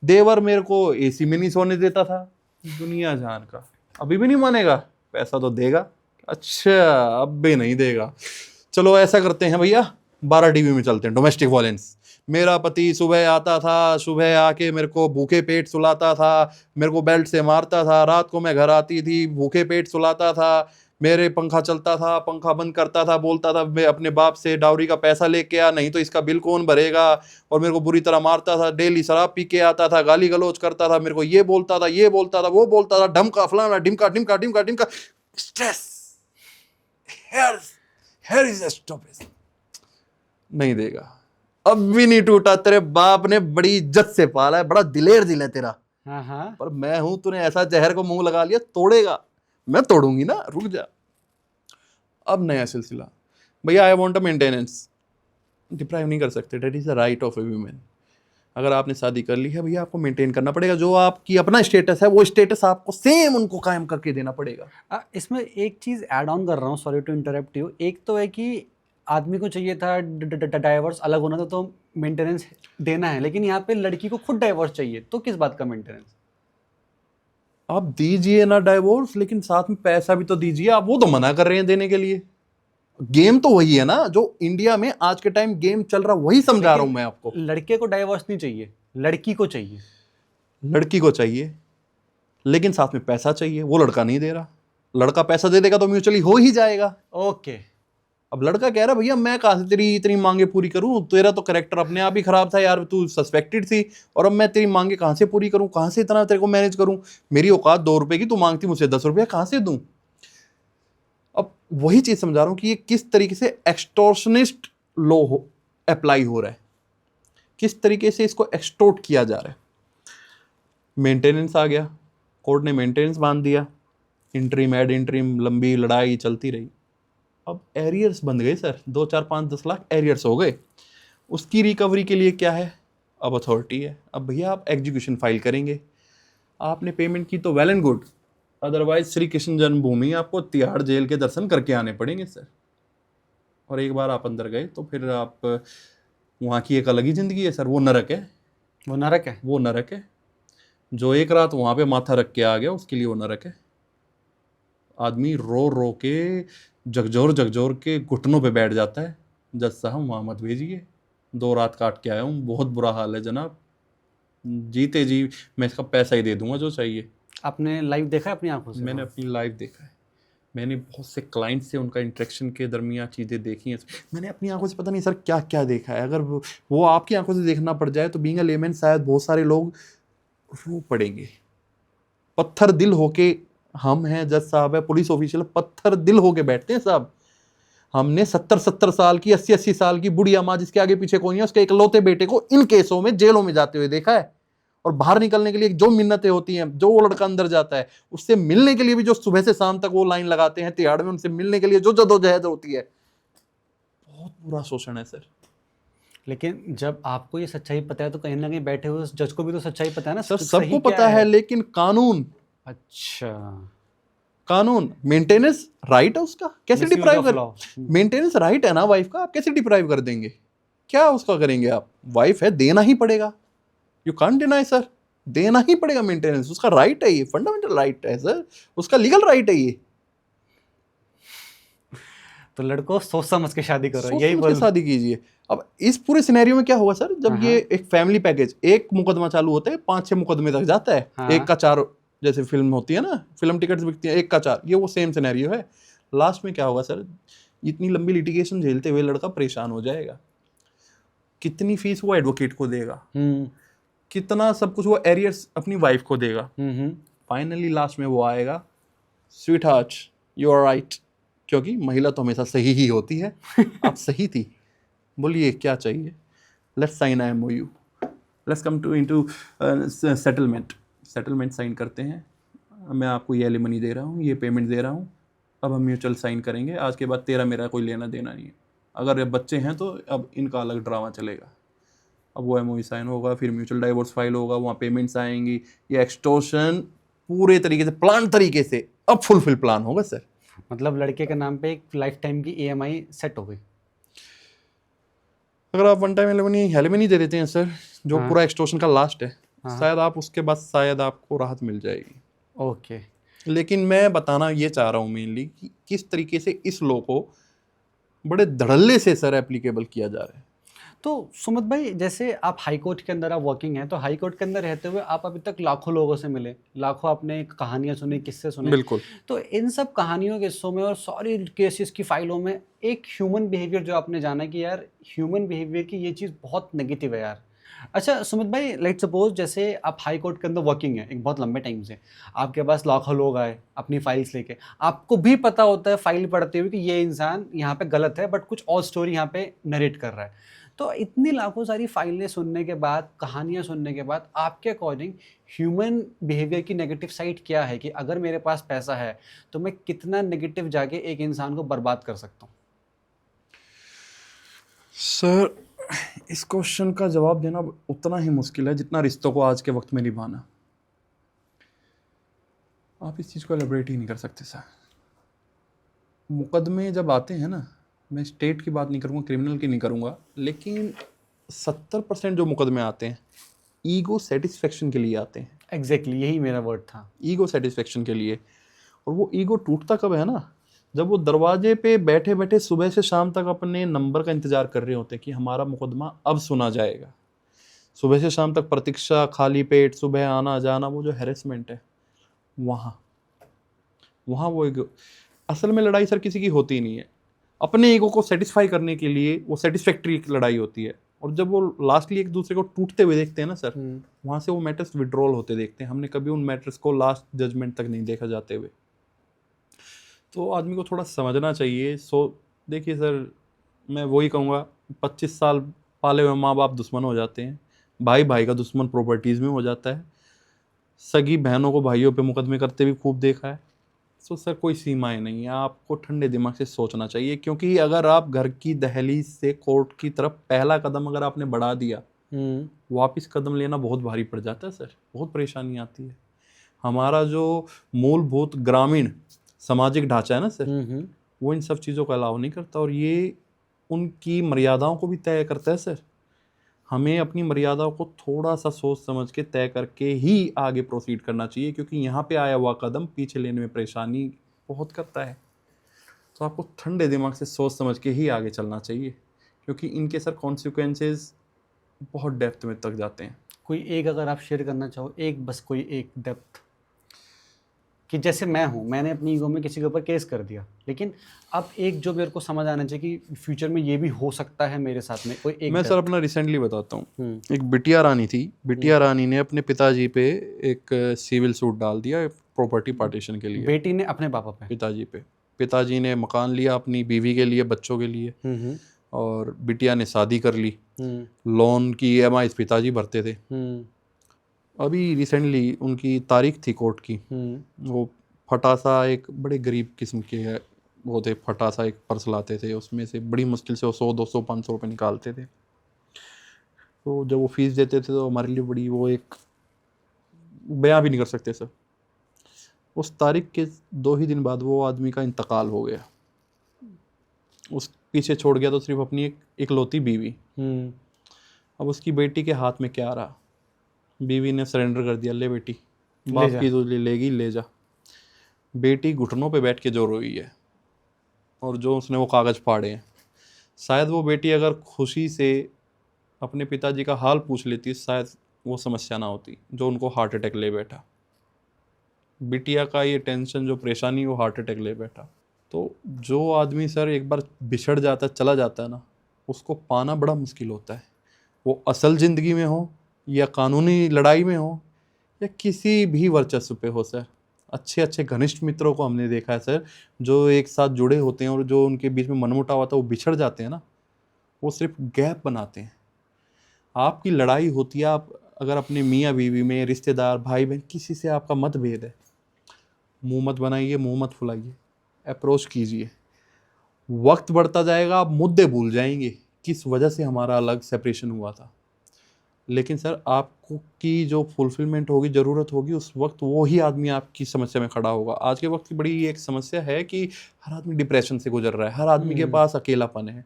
देवर मेरे को AC में नहीं सोने देता था। दुनिया जान का, अभी भी नहीं मानेगा, पैसा तो देगा, अच्छा अब भी नहीं देगा, चलो ऐसा करते हैं भैया, 12 डीबी में चलते हैं, डोमेस्टिक वायलेंस। मेरा पति सुबह आता था, सुबह आके मेरे को भूखे पेट सुलाता था, मेरे को बेल्ट से मारता था, रात को मैं घर आती थी भूखे पेट सुलाता था, मेरे पंखा चलता था, पंखा बंद करता था, बोलता था मैं अपने बाप से डाउरी का पैसा लेके आ, नहीं तो इसका बिल कौन भरेगा, और मेरे को बुरी तरह मारता था, डेली शराब पी के आता था, गाली गलौज करता था, मेरे को ये बोलता था, ये बोलता था, वो बोलता था, ढमका फलाना ढिमका ढिमका ढिमका ढिमका। Stress, here is a stoppage. नहीं देगा, अब भी नहीं टूटा, तेरे बाप ने बड़ी इज्जत से पाला है, बड़ा दिलेर दिल है तेरा, हाँ हाँ। पर मैं हूं, तूने ऐसा जहर को मुंह लगा लिया, तोड़ेगा, मैं तोड़ूंगी ना, रुक जा। अब नया सिलसिला भैया, I want a maintenance. Deprive नहीं कर सकते, that is the right of A women. अगर आपने शादी कर ली है भैया, आपको मेंटेन करना पड़ेगा, जो आपकी अपना स्टेटस है वो स्टेटस आपको सेम उनको कायम करके देना पड़ेगा। इसमें एक चीज़ ऐड ऑन कर रहा हूँ, सॉरी टू इंटरप्ट यू। एक तो है कि आदमी को चाहिए था डाइवर्स अलग होना था, तो मेंटेनेंस देना है, लेकिन यहाँ पे लड़की को खुद डाइवर्स चाहिए, तो किस बात का मेंटेनेंस? आप दीजिए ना डाइवोर्स, लेकिन साथ में पैसा भी तो दीजिए। आप वो तो मना कर रहे हैं देने के लिए। गेम तो वही है ना जो इंडिया में आज के टाइम गेम चल रहा, वही समझा रहा हूं मैं आपको। लड़के को डाइवर्स नहीं चाहिए, लड़की को चाहिए। लड़की को चाहिए, लेकिन साथ में पैसा चाहिए, वो लड़का नहीं दे रहा। लड़का पैसा दे देगा तो म्यूचुअली हो ही जाएगा। ओके। अब लड़का कह रहा भैया मैं कहां से तेरी इतनी मांगे पूरी करूं, तेरा तो कैरेक्टर अपने आप ही खराब था यार, तू सस्पेक्टेड थी, और अब मैं तेरी मांगे कहां से पूरी करूं, कहां से इतना तेरे को मैनेज करूं, मेरी औकात 2 रुपए की, तू मांगती मुझसे 10 रुपया, कहां से दूं। अब वही चीज समझा रहा हूं कि ये किस तरीके से एक्सटॉर्शनिस्ट लॉ अप्लाई हो रहा है, किस तरीके से इसको एक्सटोर्ट किया जा रहा है। मेंटेनेंस आ गया, कोर्ट ने मेंटेनेंस बांध दिया, इंटरिम एड इंटरिम, लंबी लड़ाई चलती रही। अब एरियर्स बंद गए सर, 2 4 5 10 लाख एरियर्स हो गए। उसकी रिकवरी के लिए क्या है, अब अथॉरिटी है। अब भैया आप एग्जीक्यूशन फाइल करेंगे, आपने पेमेंट की तो well and good, otherwise Shri Krishna जन्मभूमि आपको तिहाड़ जेल के दर्शन करके आने पड़ेंगे सर। और एक बार आप अंदर गए तो फिर आप, वहाँ की एक अलग ही जिंदगी है सर, वो नरक है। वो नरक है। वो नरक है। जो एक रात वहाँ पे माथा रख के आ गया, उसके लिए वो नरक है। आदमी रो रो के जगजोर के घुटनों पे बैठ जाता है, जज साहब वहाँ मत भेजिए, 2 रात काट के आया हूँ, बहुत बुरा हाल है जनाब, जीते जी मैं इसका पैसा ही दे दूंगा जो चाहिए। आपने लाइव देखा है अपनी आंखों से? मैंने अपनी लाइव देखा है, मैंने बहुत से क्लाइंट से उनका इंटरेक्शन के दरमियान चीज़ें देखी हैं, मैंने अपनी आंखों से पता नहीं सर क्या क्या देखा है। अगर वो आपकी आंखों से देखना पड़ जाए तो बीइंग अ लेमैन शायद बहुत सारे लोग रो पड़ेंगे। पत्थर दिल होके हम हैं, जज साहब है, पुलिस ऑफिशियल, पत्थर दिल होके बैठते हैं साहब। हमने 70 साल की, 80 साल की बुढ़िया माँ जिसके आगे पीछे कोई नहीं है, उसके इकलौते बेटे को इन केसों में जेलों में जाते हुए देखा है। और बाहर निकलने के लिए जो मिन्नतें होती हैं, जो वो लड़का अंदर जाता है उससे मिलने के लिए भी जो सुबह से शाम तक वो लाइन लगाते हैं तिहाड़ में, उनसे मिलने के लिए जो जदोजहद होती है, बहुत बुरा शोषण है सर। लेकिन जब आपको ये सच्चाई पता है तो कहीं ना कहीं बैठे हुए उस जज को भी तो सच्चाई पता है ना सर सही सबको क्या पता है, लेकिन कानून, अच्छा, कानून मेंटेनेंस राइट है उसका, कैसे Misuse डिप्राइव of कर, law. मेंटेनेंस राइट है ना वाइफ का, आप कैसे डिप्राइव कर देंगे, क्या उसका करेंगे आप, वाइफ है, देना ही पड़ेगा, यू कांट डिनाई सर, देना ही पड़ेगा मेंटेनेंस, उसका राइट है, ये फंडामेंटल राइट है सर, उसका लीगल राइट है ये। तो लड़को सोच समझ के शादी करो, सोच यही समझ के बोल। शादी कीजिए। अब इस पूरे सिनेरियो में क्या होगा सर, जब हाँ, ये एक फैमिली पैकेज, एक मुकदमा चालू होता है 5-6 मुकदमे तक जाता है, हाँ। 1 का 4, जैसे फिल्म होती है ना, फिल्म टिकट्स बिकती है 1 का 4, ये वो सेम सिनेरियो है। लास्ट में क्या होगा सर, इतनी लंबी लिटिगेशन झेलते हुए लड़का परेशान हो जाएगा, कितनी फीस वो एडवोकेट को देगा, कितना सब कुछ वो एरियर्स अपनी वाइफ को देगा। फाइनली लास्ट में वो आएगा, sweetheart you are right, क्योंकि महिला तो हमेशा सही ही होती है, आप सही थी, बोलिए क्या चाहिए, let's sign MOU, let's come to into settlement sign करते हैं, मैं आपको ये एलिमनी दे रहा हूँ, ये पेमेंट दे रहा हूँ, अब हम म्यूचुअल साइन करेंगे, आज के बाद तेरा मेरा कोई लेना देना नहीं है, अगर बच्चे हैं तो अब इनका अलग ड्रामा चलेगा। अब वो MOU साइन होगा, फिर म्यूचुअल डाइवोर्स फाइल होगा, वहाँ पेमेंट्स आएंगी, ये एक्सटॉर्शन पूरे तरीके से प्लान तरीके से अब फुलफिल प्लान होगा सर। मतलब लड़के के नाम पे एक लाइफ टाइम की EMI सेट हो गई। अगर आप वन टाइम एलिमनी दे देते हैं सर, जो हाँ। पूरा एक्सटॉर्शन का लास्ट है, हाँ। शायद आप उसके बाद शायद आपको राहत मिल जाएगी। ओके। लेकिन मैं बताना ये चाह रहा हूँ मेनली कि किस तरीके से इस लॉ को बड़े धड़ल्ले से सर एप्लीकेबल किया जा रहा है। तो सुमित भाई, जैसे आप हाई कोर्ट के अंदर आप वर्किंग हैं, तो हाई कोर्ट के अंदर रहते हुए आप अभी तक लाखों लोगों से मिले, लाखों आपने कहानियां सुनी, किस्से सुने। बिल्कुल। तो इन सब कहानियों किस्सों में और सारी केसेस की फाइलों में एक ह्यूमन बिहेवियर जो आपने जाना कि यार ह्यूमन बिहेवियर की ये चीज़ बहुत नेगेटिव है यार। अच्छा सुमित भाई, लेट्स सपोज जैसे आप हाई कोर्ट के अंदर वर्किंग है एक बहुत लंबे टाइम से, आपके पास लाखों लोग आए अपनी फाइल्स लेके, आपको भी पता होता है फाइल पढ़ते हुए कि ये इंसान यहाँ पे गलत है बट कुछ और स्टोरी यहाँ पे नरेट कर रहा है। तो इतनी लाखों सारी फाइलें सुनने के बाद, कहानियाँ सुनने के बाद, आपके अकॉर्डिंग ह्यूमन बिहेवियर की नेगेटिव साइड क्या है कि अगर मेरे पास पैसा है तो मैं कितना नेगेटिव जाके एक इंसान को बर्बाद कर सकता हूँ? सर इस क्वेश्चन का जवाब देना उतना ही मुश्किल है जितना रिश्तों को आज के वक्त में निभाना। आप इस चीज़ को एलिब्रेट ही नहीं कर सकते सर। मुकदमे जब आते हैं ना, मैं स्टेट की बात नहीं करूँगा, क्रिमिनल की नहीं करूँगा, लेकिन 70% जो मुकदमे आते हैं ईगो सेटिस्फेक्शन के लिए आते हैं। एग्जैक्टली यही मेरा वर्ड था, ईगो सेटिस्फेक्शन के लिए। और वो ईगो टूटता कब है ना, जब वो दरवाजे पे बैठे बैठे सुबह से शाम तक अपने नंबर का इंतजार कर रहे होते हैं कि हमारा मुकदमा अब सुना जाएगा। सुबह से शाम तक प्रतीक्षा, खाली पेट, सुबह आना जाना, वो जो हैरेसमेंट है वहाँ वो ईगो। असल में लड़ाई सर किसी की होती ही नहीं है, अपने ईगो को सेटिस्फाई करने के लिए वो सेटिस्फैक्ट्री लड़ाई होती है। और जब वो लास्टली एक दूसरे को टूटते हुए देखते हैं ना सर, वहाँ से वो मैटर्स विड्रॉल होते देखते हैं। हमने कभी उन मैटर्स को लास्ट जजमेंट तक नहीं देखा जाते हुए। तो आदमी को थोड़ा समझना चाहिए। देखिए सर, मैं वही कहूँगा, 25 साल पाले हुए माँ बाप दुश्मन हो जाते हैं, भाई भाई का दुश्मन प्रॉपर्टीज़ में हो जाता है, सगी बहनों को भाइयों पे मुकदमे करते भी खूब देखा है। तो सर कोई सीमाएं नहीं है, आपको ठंडे दिमाग से सोचना चाहिए। क्योंकि अगर आप घर की दहलीज से कोर्ट की तरफ पहला कदम अगर आपने बढ़ा दिया, वापस कदम लेना बहुत भारी पड़ जाता है सर, बहुत परेशानी आती है। हमारा जो मूलभूत ग्रामीण सामाजिक ढांचा है ना सर, वो इन सब चीज़ों को अलाउ नहीं करता, और ये उनकी मर्यादाओं को भी तय करता है सर। हमें अपनी मर्यादाओं को थोड़ा सा सोच समझ के तय करके ही आगे प्रोसीड करना चाहिए, क्योंकि यहाँ पे आया हुआ कदम पीछे लेने में परेशानी बहुत करता है। तो आपको ठंडे दिमाग से सोच समझ के ही आगे चलना चाहिए, क्योंकि इनके सर कॉन्सिक्वेंसेस बहुत डेप्थ में तक जाते हैं। कोई एक अगर आप शेयर करना चाहो, एक बस कोई एक डेप्थ, कि जैसे मैं हूँ, मैंने अपनी ईगो में किसी के ऊपर केस कर दिया, लेकिन अब एक जो मेरे को समझ आना चाहिए कि फ्यूचर में ये भी हो सकता है मेरे साथ में, कोई एक मैं सर अपना रिसेंटली बताता हूँ। एक बिटिया रानी थी, बिटिया रानी ने अपने पिताजी पे एक सिविल सूट डाल दिया प्रॉपर्टी पार्टीशन के लिए। बेटी ने अपने पापा पे? पिताजी पे। पिताजी ने मकान लिया अपनी बीवी के लिए, बच्चों के लिए, और बिटिया ने शादी कर ली। लोन की EMI पिताजी भरते थे। अभी रिसेंटली उनकी तारीख थी कोर्ट की, वो फटा सा एक बड़े गरीब किस्म के है वो थे, फटा सा एक पर्स लाते थे, उसमें से बड़ी मुश्किल से वो 100, 200, 500 रुपये निकालते थे। तो जब वो फीस देते थे तो हमारे लिए बड़ी, वो एक बयां भी नहीं कर सकते सर। उस तारीख के 2 ही दिन बाद वो आदमी का इंतकाल हो गया। उस पीछे छोड़ गया तो सिर्फ अपनी एक इकलौती बीवी। अब उसकी बेटी के हाथ में क्या रहा, बीवी ने सरेंडर कर दिया, ले बेटी बाप की तो लेगी, ले जा। बेटी घुटनों पे बैठ के जो रोई है और जो उसने वो कागज़ फाड़े हैं, शायद वो बेटी अगर खुशी से अपने पिताजी का हाल पूछ लेती, शायद वो समस्या ना होती जो उनको हार्ट अटैक ले बैठा। बिटिया का ये टेंशन, जो परेशानी, वो हार्ट अटैक ले बैठा। तो जो आदमी सर एक बार बिछड़ जाता है, चला जाता है ना, उसको पाना बड़ा मुश्किल होता है। वो असल ज़िंदगी में हो या कानूनी लड़ाई में हो या किसी भी वर्चस्व पे हो सर। अच्छे अच्छे घनिष्ठ मित्रों को हमने देखा है सर, जो एक साथ जुड़े होते हैं और जो उनके बीच में मनमुटाव आता है, वो बिछड़ जाते हैं ना, वो सिर्फ गैप बनाते हैं। आपकी लड़ाई होती है, आप अगर अपने मियाँ बीवी में, रिश्तेदार, भाई बहन, किसी से आपका मतभेद है, मुंह मत बनाइए, मुंह मत फुलाइए, अप्रोच कीजिए। वक्त बढ़ता जाएगा, आप मुद्दे भूल जाएंगे किस वजह से हमारा अलग सेपरेशन हुआ था। लेकिन सर आपको की जो फुलफिलमेंट होगी, ज़रूरत होगी, उस वक्त वो ही आदमी आपकी समस्या में खड़ा होगा। आज के वक्त की बड़ी एक समस्या है कि हर आदमी डिप्रेशन से गुजर रहा है, हर आदमी के पास अकेलापन है,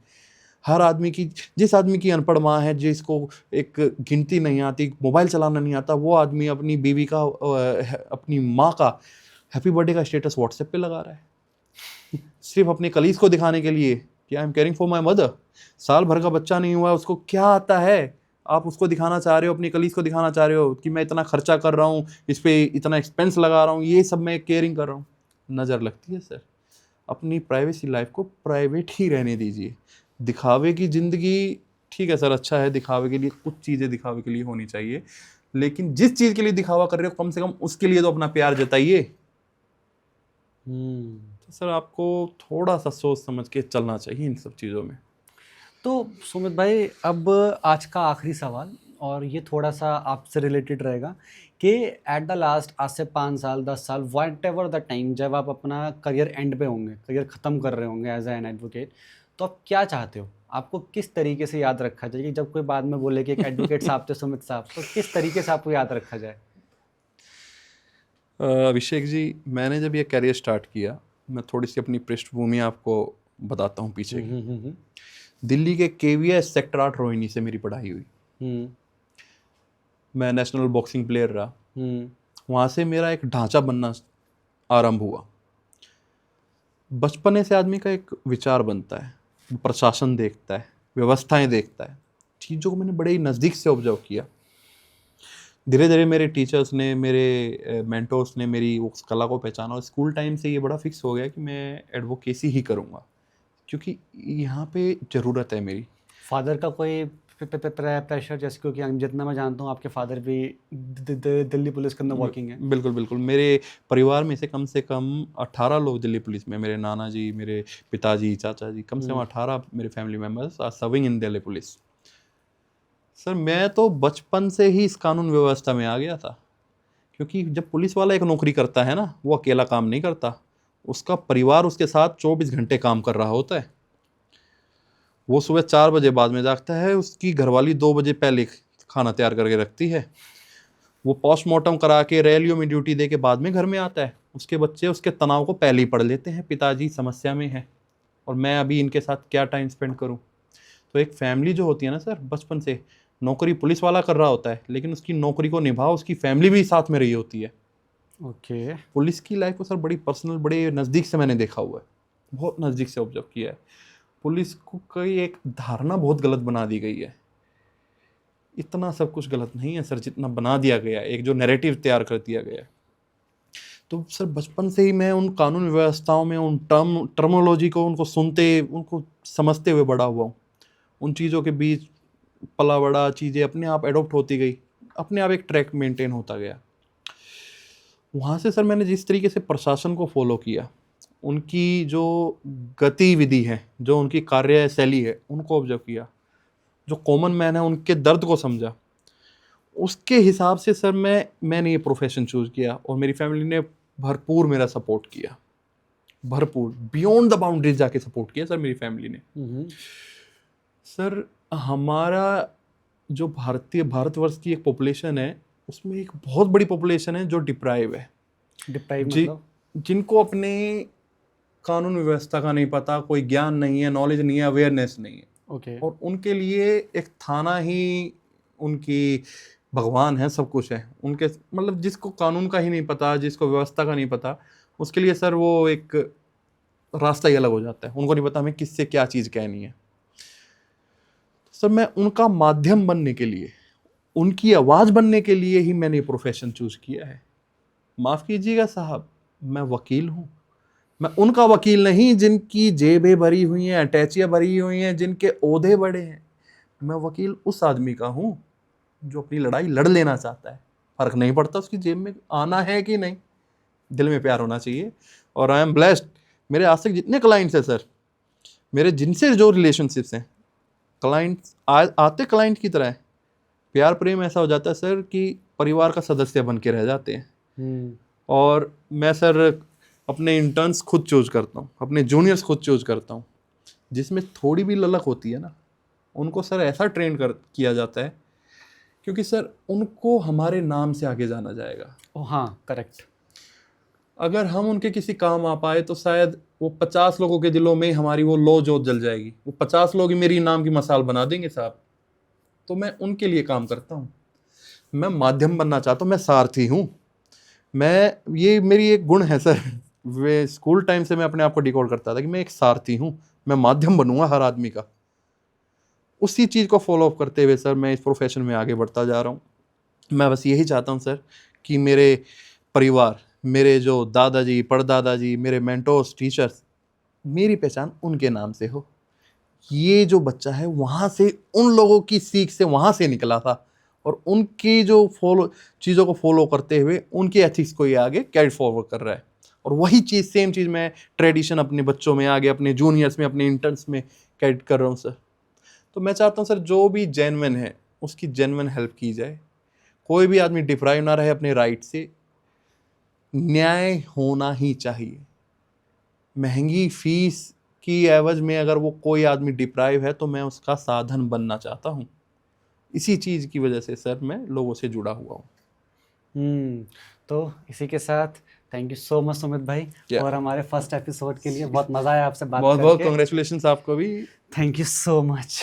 हर आदमी की, जिस आदमी की अनपढ़ माँ है, जिसको एक गिनती नहीं आती, मोबाइल चलाना नहीं आता, वो आदमी अपनी बीवी का, अपनी माँ का हैप्पी बर्थडे का स्टेटस व्हाट्सएप पे लगा रहा है सिर्फ अपने कलीग को दिखाने के लिए कि I am caring for my mother. साल भर का बच्चा नहीं हुआ, उसको क्या आता है, आप उसको दिखाना चाह रहे हो, अपनी कलीग को दिखाना चाह रहे हो कि मैं इतना खर्चा कर रहा हूँ, इस पे इतना एक्सपेंस लगा रहा हूँ, ये सब मैं केयरिंग कर रहा हूँ। नज़र लगती है सर। अपनी प्राइवेसी लाइफ को प्राइवेट ही रहने दीजिए। दिखावे की ज़िंदगी ठीक है सर, अच्छा है, दिखावे के लिए कुछ चीज़ें दिखावे के लिए होनी चाहिए, लेकिन जिस चीज़ के लिए दिखावा कर रहे हो कम से कम उसके लिए तो अपना प्यार जताइए। तो सर आपको थोड़ा सा सोच समझ के चलना चाहिए इन सब चीज़ों में। तो सुमित भाई, अब आज का आखिरी सवाल, और ये थोड़ा सा आपसे रिलेटेड रहेगा कि एट द लास्ट, आज से 5 साल 10 साल वट एवर द टाइम, जब आप अपना करियर एंड पे होंगे, करियर ख़त्म कर रहे होंगे एज एन एडवोकेट, तो आप क्या चाहते हो? आपको किस तरीके से याद रखा जाए? कि जब कोई बाद में बोले कि एक एडवोकेट साहब थे सुमित साहब, तो किस तरीके से आपको याद रखा जाए? अभिषेक जी, मैंने जब ये करियर स्टार्ट किया, मैं थोड़ी सी अपनी पृष्ठभूमि आपको बताता हूँ पीछे की। दिल्ली के KVS सेक्टर 8 रोहिणी से मेरी पढ़ाई हुई। मैं नेशनल बॉक्सिंग प्लेयर रहा। वहाँ से मेरा एक ढांचा बनना आरंभ हुआ। बचपने से आदमी का एक विचार बनता है, वो प्रशासन देखता है, व्यवस्थाएं देखता है, चीज़ों को मैंने बड़े ही नज़दीक से ऑब्जर्व किया। धीरे धीरे मेरे टीचर्स ने, मेरे मेंटोर्स ने मेरी उस कला को पहचाना, और स्कूल टाइम से ये बड़ा फिक्स हो गया कि मैं एडवोकेसी ही करूँगा, क्योंकि यहाँ पे ज़रूरत है मेरी। फादर का कोई प्रेशर? जैसे क्योंकि जितना मैं जानता हूँ आपके फादर भी दिल्ली पुलिस के अंदर वर्किंग है। बिल्कुल बिल्कुल, मेरे परिवार में से कम 18 लोग दिल्ली पुलिस में, मेरे नाना जी, मेरे पिताजी, चाचा जी, कम से कम 18 मेरे family members are serving in Delhi police. Sir मैं तो बचपन से ही इस कानून व्यवस्था में आ गया था, क्योंकि जब पुलिस वाला एक नौकरी करता है ना, वो अकेला काम नहीं करता, उसका परिवार उसके साथ 24 घंटे काम कर रहा होता है। वो सुबह 4 बजे बाद में जागता है, उसकी घरवाली 2 बजे पहले खाना तैयार करके रखती है। वो पोस्टमार्टम करा के रैलियों में ड्यूटी दे के बाद में घर में आता है। उसके बच्चे उसके तनाव को पहले ही पढ़ लेते हैं, पिताजी समस्या में है और मैं अभी इनके साथ क्या टाइम स्पेंड करूं। तो एक फैमिली जो होती है ना सर, बचपन से नौकरी पुलिस वाला कर रहा होता है, लेकिन उसकी नौकरी को निभाओ उसकी फैमिली भी साथ में रही होती है। ओके। पुलिस की लाइफ को सर बड़ी पर्सनल, बड़े नज़दीक से मैंने देखा हुआ है, बहुत नज़दीक से ऑब्जर्व किया है। पुलिस को कई एक धारणा बहुत गलत बना दी गई है। इतना सब कुछ गलत नहीं है सर जितना बना दिया गया है, एक जो नैरेटिव तैयार कर दिया गया है। तो सर बचपन से ही मैं उन कानून व्यवस्थाओं में, उन टर्मोलॉजी को, उनको सुनते, उनको समझते हुए बड़ा हुआ हूँ। उन चीज़ों के बीच पला बड़ा, चीज़ें अपने आप एडॉप्ट होती गई, अपने आप एक ट्रैक मेंटेन होता गया। वहाँ से सर मैंने जिस तरीके से प्रशासन को फॉलो किया, उनकी जो गतिविधि है, जो उनकी कार्यशैली है, उनको ऑब्जर्व किया, जो कॉमन मैन है उनके दर्द को समझा, उसके हिसाब से सर मैंने ये प्रोफेशन चूज़ किया और मेरी फैमिली ने भरपूर मेरा सपोर्ट किया, भरपूर बियॉन्ड द बाउंड्रीज जाके सपोर्ट किया सर मेरी फैमिली ने। सर हमारा जो भारतवर्ष की एक पॉपुलेशन है, उसमें एक बहुत बड़ी पॉपुलेशन है जो डिप्राइव है। डिप्राइव मतलब? जिनको अपने कानून व्यवस्था का नहीं पता, कोई ज्ञान नहीं है, नॉलेज नहीं है, अवेयरनेस नहीं है। ओके। और उनके लिए एक थाना ही उनकी भगवान है, सब कुछ है उनके। मतलब जिसको कानून का ही नहीं पता, जिसको व्यवस्था का नहीं पता, उसके लिए सर वो एक रास्ता ही अलग हो जाता है। उनको नहीं पता हमें किससे क्या चीज़ कहनी है। सर मैं उनका माध्यम बनने के लिए, उनकी आवाज़ बनने के लिए ही मैंने ये प्रोफेशन चूज़ किया है। माफ़ कीजिएगा साहब, मैं वकील हूँ। मैं उनका वकील नहीं जिनकी जेबें भरी हुई हैं, अटैचियाँ भरी हुई हैं, जिनके ओहदे बड़े हैं। मैं वकील उस आदमी का हूँ जो अपनी लड़ाई लड़ लेना चाहता है। फ़र्क नहीं पड़ता उसकी जेब में आना है कि नहीं, दिल में प्यार होना चाहिए। और आई एम ब्लेस्ड, मेरे आज तक जितने क्लाइंट्स हैं सर, मेरे जिनसे जो रिलेशनशिप्स हैं, क्लाइंट्स आते क्लाइंट की तरह है। प्यार प्रेम ऐसा हो जाता है सर कि परिवार का सदस्य बन के रह जाते हैं। और मैं सर अपने इंटर्न्स खुद चूज करता हूँ, अपने जूनियर्स खुद चूज करता हूँ। जिसमें थोड़ी भी ललक होती है ना, उनको सर ऐसा ट्रेन किया जाता है, क्योंकि सर उनको हमारे नाम से आगे जाना जाएगा। हाँ, करेक्ट। अगर हम उनके किसी काम आ पाए तो शायद वो 50 लोगों के दिलों में हमारी वो लो जोत जल जाएगी। वो 50 लोग ही मेरी नाम की मसाल बना देंगे साहब। तो मैं उनके लिए काम करता हूँ, मैं माध्यम बनना चाहता हूँ, मैं सारथी हूँ। ये मेरी एक गुण है सर। वे स्कूल टाइम से मैं अपने आप को डिकोड करता था कि मैं एक सारथी हूँ, मैं माध्यम बनूंगा हर आदमी का। उसी चीज़ को फॉलो अप करते हुए सर मैं इस प्रोफेशन में आगे बढ़ता जा रहा हूँ। मैं बस यही चाहता हूँ सर कि मेरे परिवार, मेरे जो दादाजी, परदादाजी, मेरे मेंटोर्स, टीचर्स, मेरी पहचान उनके नाम से हो। ये जो बच्चा है वहाँ से, उन लोगों की सीख से वहाँ से निकला था, और उनकी जो चीज़ों को फॉलो करते हुए उनके एथिक्स को ये आगे कैरी फॉरवर्ड कर रहा है। और वही चीज़, सेम चीज़ मैं ट्रेडिशन अपने बच्चों में आगे, अपने जूनियर्स में, अपने इंटर्न्स में कैरी कर रहा हूँ सर। तो मैं चाहता हूँ सर जो भी जेन्युइन है उसकी जेन्युइन हेल्प की जाए, कोई भी आदमी डिप्राइव ना रहे अपने राइट से। न्याय होना ही चाहिए। महंगी फीस की एवज में अगर वो कोई आदमी डिप्राइव है तो मैं उसका साधन बनना चाहता हूँ। इसी चीज़ की वजह से सर मैं लोगों से जुड़ा हुआ हूँ। तो इसी के साथ thank you so much Sumit भाई Yeah. और हमारे फर्स्ट एपिसोड के लिए बहुत मज़ा आया आपसे बात बहुत बहुत करके। कांग्रेचुलेशंस आपको भी। Thank you so much.